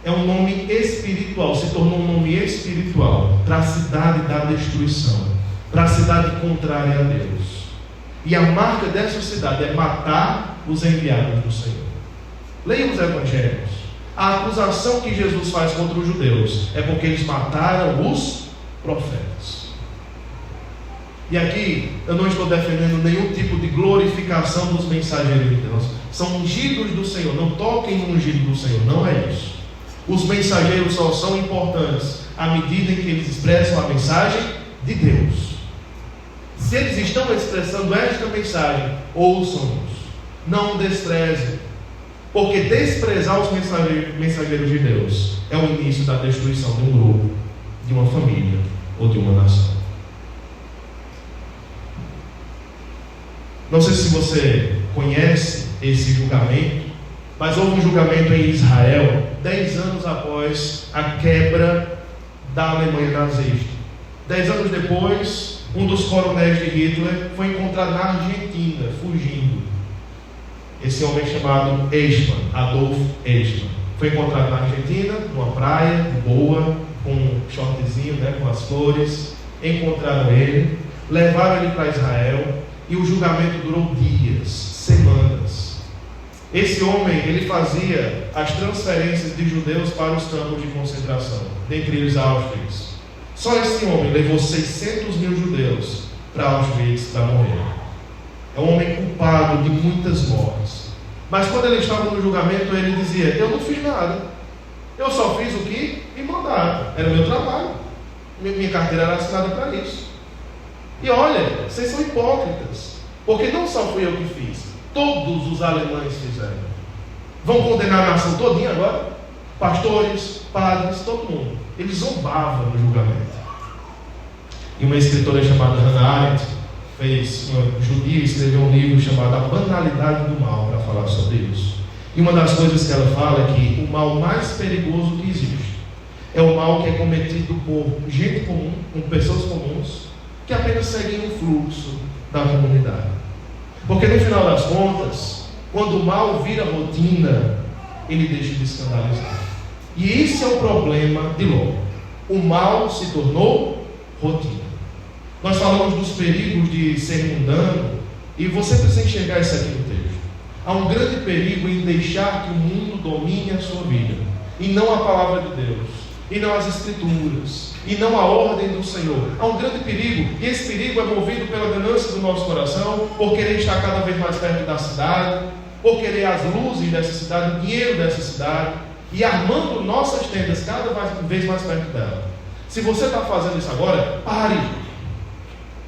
É um nome espiritual, se tornou um nome espiritual para a cidade da destruição, para a cidade contrária a Deus. E a marca dessa cidade é matar os enviados do Senhor. Leia os evangelhos. A acusação que Jesus faz contra os judeus é porque eles mataram os profetas. E aqui eu não estou defendendo nenhum tipo de glorificação dos mensageiros de Deus. São ungidos do Senhor. Não toquem no ungido do Senhor, não é isso. Os mensageiros só são importantes à medida em que eles expressam a mensagem de Deus. Se eles estão expressando esta mensagem, ouçam-nos, não desprezem, porque desprezar os mensageiros de Deus é o início da destruição de um grupo, de uma família ou de uma nação. Não sei se você conhece esse julgamento, mas houve um julgamento em Israel 10 anos após a quebra da Alemanha nazista. 10 anos depois, um dos coronéis de Hitler foi encontrado na Argentina, fugindo. Esse homem chamado Eichmann, Adolf Eichmann, foi encontrado na Argentina, numa praia, de boa, com um shortzinho, né, com as flores. Encontraram ele, levaram ele para Israel e o julgamento durou dias, semanas. Esse homem, ele fazia as transferências de judeus para os campos de concentração, dentre eles Auschwitz. Só esse homem levou 600 mil judeus para Auschwitz para morrer. É um homem culpado de muitas mortes. Mas quando ele estava no julgamento, ele dizia: eu não fiz nada, eu só fiz o que me mandaram, era meu trabalho, minha carteira era assinada para isso. E olha, vocês são hipócritas, porque não só fui eu que fiz, todos os alemães fizeram. Vão condenar a nação todinha agora? Pastores, padres, todo mundo. Eles zombavam no julgamento. E uma escritora chamada Hannah Arendt, uma judia, escreveu um livro chamado A Banalidade do Mal, para falar sobre isso. E uma das coisas que ela fala é que o mal mais perigoso que existe é o mal que é cometido por gente comum, com pessoas comuns, que apenas seguem o fluxo da comunidade. Porque no final das contas, quando o mal vira rotina, ele deixa de escandalizar. E esse é o problema de Ló. O mal se tornou rotina. Nós falamos dos perigos de ser mundano, e você precisa enxergar isso aqui no texto. Há um grande perigo em deixar que o mundo domine a sua vida, e não a palavra de Deus, e não as Escrituras, e não a ordem do Senhor. Há um grande perigo, e esse perigo é movido pela ganância do nosso coração, por querer estar cada vez mais perto da cidade, por querer as luzes dessa cidade, o dinheiro dessa cidade, e armando nossas tendas cada vez mais perto dela. Se você está fazendo isso agora, pare.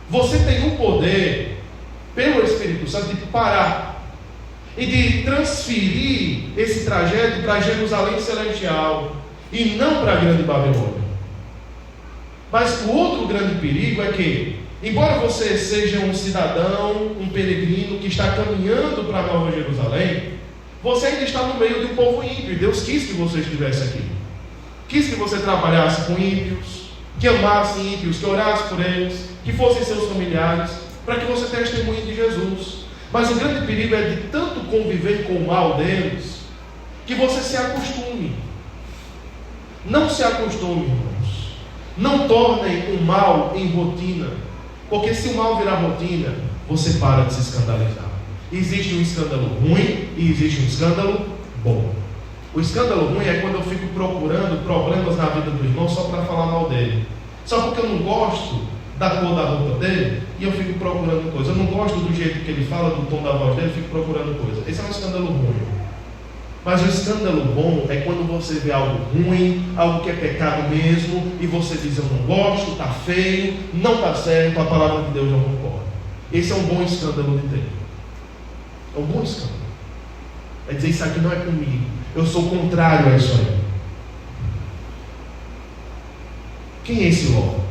Você tem o poder, pelo Espírito Santo, de parar e de transferir esse trajeto para Jerusalém Celestial e não para a Grande Babilônia. Mas o outro grande perigo é que, embora você seja um cidadão, um peregrino que está caminhando para a Nova Jerusalém, você ainda está no meio de um povo ímpio, e Deus quis que você estivesse aqui. Quis que você trabalhasse com ímpios, que amasse ímpios, que orasse por eles, que fossem seus familiares, para que você testemunhe de Jesus. Mas o grande perigo é de tanto conviver com o mal deles, que você se acostume. Não se acostume, irmãos. Não tornem o mal em rotina, porque se o mal virar rotina, você para de se escandalizar. Existe um escândalo ruim e existe um escândalo bom. O escândalo ruim é quando eu fico procurando problemas na vida do irmão só para falar mal dele, só porque eu não gosto da cor da roupa dele e eu fico procurando coisa. Eu não gosto do jeito que ele fala, do tom da voz dele, eu fico procurando coisa. Esse é um escândalo ruim. Mas o escândalo bom é quando você vê algo ruim, algo que é pecado mesmo, e você diz: eu não gosto, está feio, não está certo, a palavra de Deus não concorda. Esse é um bom escândalo de ter. É um bom escândalo. É dizer: isso aqui não é comigo, eu sou contrário a isso aí. Quem é esse Ló?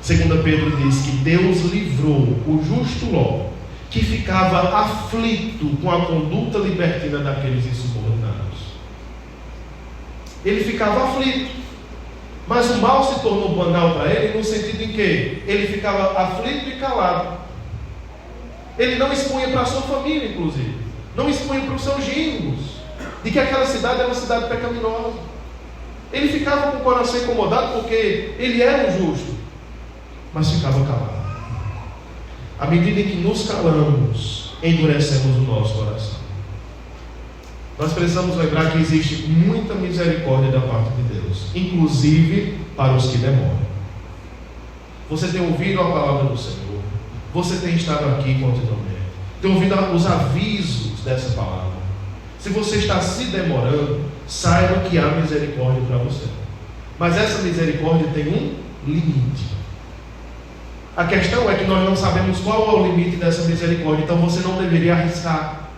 2 Pedro diz que Deus livrou o justo Ló, que ficava aflito com a conduta libertina daqueles insubordinados. Ele ficava aflito, mas o mal se tornou banal para ele, no sentido em que ele ficava aflito e calado. Ele não expunha para a sua família, inclusive, não expunha para os seus genros, de que aquela cidade era uma cidade pecaminosa. Ele ficava com o coração incomodado, porque ele era um justo, mas ficava calado. À medida em que nos calamos, endurecemos o nosso coração. Nós precisamos lembrar que existe muita misericórdia da parte de Deus, inclusive para os que demoram. Você tem ouvido a palavra do Senhor, você tem estado aqui continuamente, tem ouvido os avisos dessa palavra. Se você está se demorando, saiba que há misericórdia para você. Mas essa misericórdia tem um limite. A questão é que nós não sabemos qual é o limite dessa misericórdia, então você não deveria arriscar.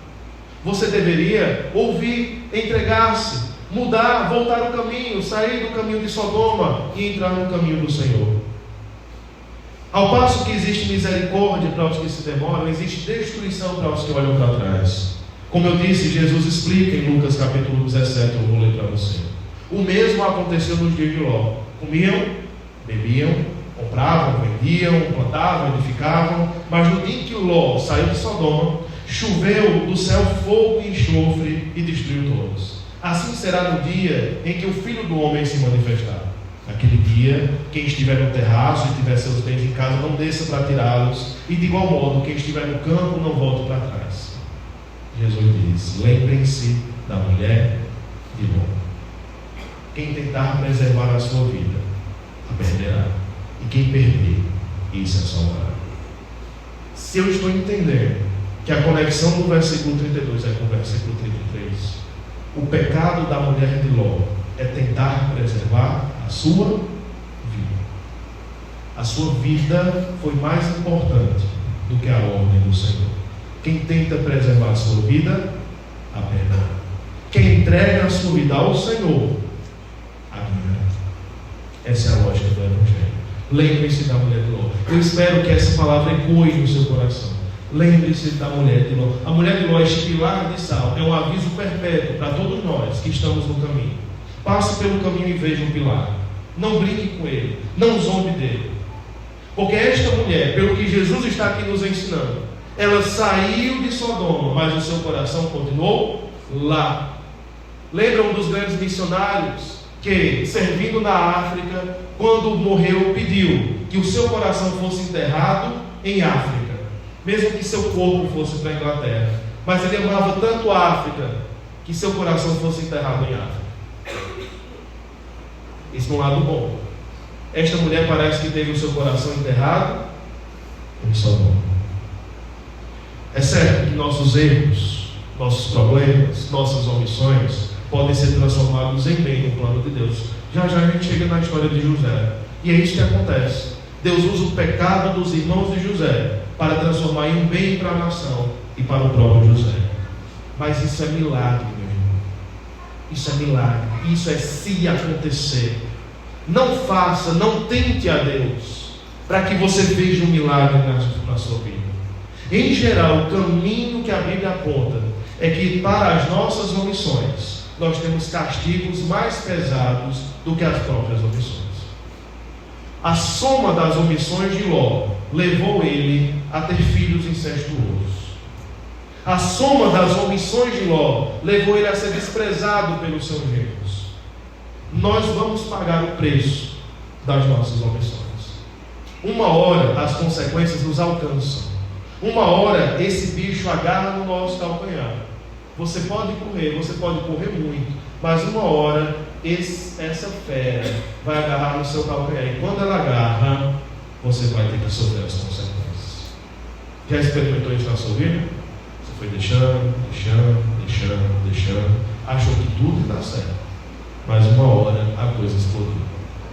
Você deveria ouvir, entregar-se, mudar, voltar o caminho, sair do caminho de Sodoma e entrar no caminho do Senhor. Ao passo que existe misericórdia para os que se demoram, existe destruição para os que olham para trás. Como eu disse, Jesus explica em Lucas capítulo 17, eu vou ler para você. O mesmo aconteceu nos dias de Ló. Comiam, bebiam, compravam, vendiam, plantavam, edificavam. Mas no dia em que Ló saiu de Sodoma, choveu do céu fogo e enxofre e destruiu todos. Assim será no dia em que o Filho do Homem se manifestar. Naquele dia, quem estiver no terraço e tiver seus bens em casa, não desça para tirá-los, e de igual modo, quem estiver no campo, não volte para trás. Jesus diz: lembrem-se da mulher de Ló. Quem tentar preservar a sua vida, a perderá. E quem perder, isso é salvará. Se eu estou entendendo que a conexão do versículo 32 é com o versículo 33, o pecado da mulher de Ló é tentar preservar a sua vida. A sua vida foi mais importante do que a ordem do Senhor. Quem tenta preservar a sua vida, a perderá. Quem entrega a sua vida ao Senhor, a ganhará. Essa é a lógica do Evangelho. Lembre-se da mulher de Ló. Eu espero que essa palavra ecoe no seu coração. Lembre-se da mulher de Ló. A mulher de Ló, este pilar de sal, é um aviso perpétuo para todos nós que estamos no caminho. Passe pelo caminho e veja um pilar. Não brinque com ele. Não zombe dele. Porque esta mulher, pelo que Jesus está aqui nos ensinando, ela saiu de Sodoma, mas o seu coração continuou lá. Lembram dos grandes missionários que, servindo na África, quando morreu, pediu que o seu coração fosse enterrado em África, mesmo que seu corpo fosse para a Inglaterra. Mas ele amava tanto a África que seu coração fosse enterrado em África. Isso é um lado bom. Esta mulher parece que teve o seu coração enterrado em Sodoma. É certo que nossos erros, nossos problemas, nossas omissões podem ser transformados em bem no plano de Deus. Já já a gente chega na história de José. E é isso que acontece. Deus usa o pecado dos irmãos de José para transformar em um bem para a nação e para o próprio José. Mas isso é milagre, meu irmão. Isso é milagre. Isso é se acontecer. Não faça, não tente a Deus para que você veja um milagre na sua vida. Em geral, o caminho que a Bíblia aponta é que para as nossas omissões nós temos castigos mais pesados do que as próprias omissões. A soma das omissões de Ló levou ele a ter filhos incestuosos. A soma das omissões de Ló levou ele a ser desprezado pelos seus genros. Nós vamos pagar o preço das nossas omissões. Uma hora as consequências nos alcançam. Uma hora esse bicho agarra no nosso calcanhar. Você pode correr muito, mas uma hora essa fera vai agarrar no seu calcanhar. E quando ela agarra, você vai ter que sofrer as consequências. Já experimentou isso na sua vida? Você foi deixando, achou que tudo está certo. Mas uma hora a coisa explodiu.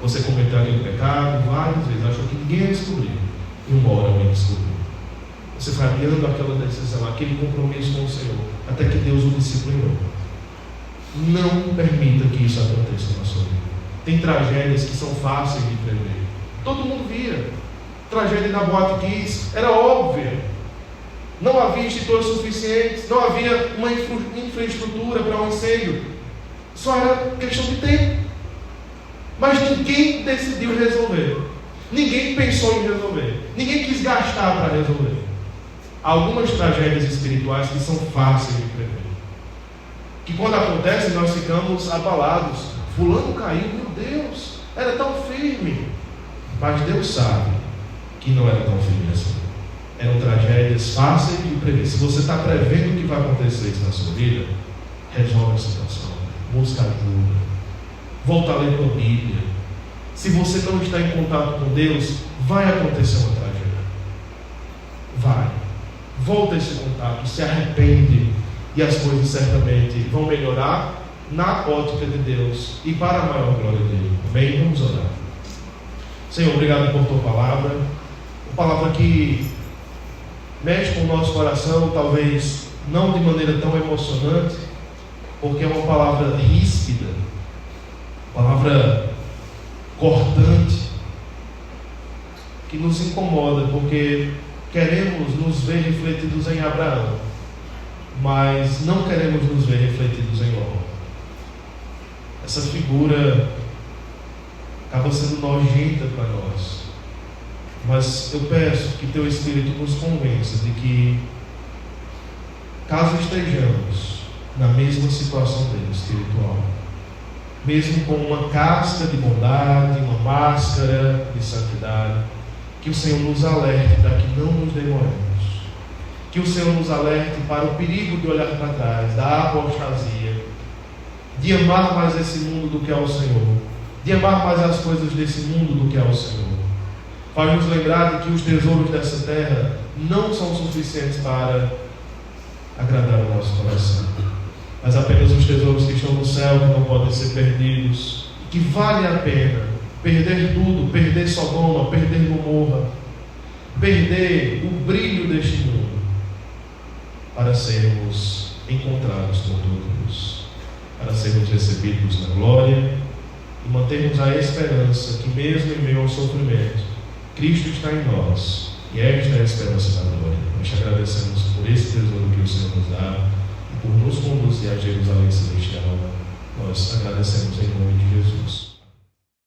Você cometeu aquele pecado várias vezes, achou que ninguém ia descobrir. E uma hora alguém descobriu. Você foi adiando aquela decisão, aquele compromisso com o Senhor, até que Deus o disciplinou. Não permita que isso aconteça na sua vida. Tem tragédias que são fáceis de prever. Todo mundo via. Tragédia na Boate Kiss era óbvia. Não havia institutos suficientes, não havia uma infraestrutura para um incêndio. Só era questão de tempo. Mas ninguém decidiu resolver. Ninguém pensou em resolver. Ninguém quis gastar para resolver. Há algumas tragédias espirituais que são fáceis de prever. Que quando acontecem nós ficamos abalados. Fulano caiu, meu Deus, era tão firme. Mas Deus sabe que não era tão firme assim. Eram tragédias fáceis de prever. Se você está prevendo que vai acontecer isso na sua vida, resolve a situação. Busca ajuda. Volta a ler a Bíblia. Se você não está em contato com Deus, vai acontecer uma tragédia. Vai. Volta a esse contato, se arrepende e as coisas certamente vão melhorar na ótica de Deus e para a maior glória dele. Amém? Vamos orar. Senhor, obrigado por tua palavra. Uma palavra que mexe com o nosso coração, talvez não de maneira tão emocionante, porque é uma palavra ríspida, palavra cortante, que nos incomoda, porque queremos nos ver refletidos em Abraão, mas não queremos nos ver refletidos em Ló. Essa figura acaba sendo nojenta para nós, mas eu peço que teu Espírito nos convença de que caso estejamos na mesma situação dele, espiritual, mesmo com uma casca de bondade, uma máscara de santidade, que o Senhor nos alerte para que não nos demoremos, que o Senhor nos alerte para o perigo de olhar para trás, da apostasia, de amar mais esse mundo do que ao Senhor, de amar mais as coisas desse mundo do que ao Senhor. Faz-nos lembrar de que os tesouros dessa terra não são suficientes para agradar o nosso coração, mas apenas os tesouros que estão no céu, que não podem ser perdidos, que vale a pena perder tudo, perder Sodoma, perder Gomorra, perder o brilho deste mundo, para sermos encontrados com Deus, para sermos recebidos na glória e mantermos a esperança que mesmo em meio ao sofrimento, Cristo está em nós, e esta é a esperança da glória. Nós te agradecemos por esse tesouro que o Senhor nos dá e por nos conduzir a Jerusalém Celestial. Nós agradecemos em nome de Jesus.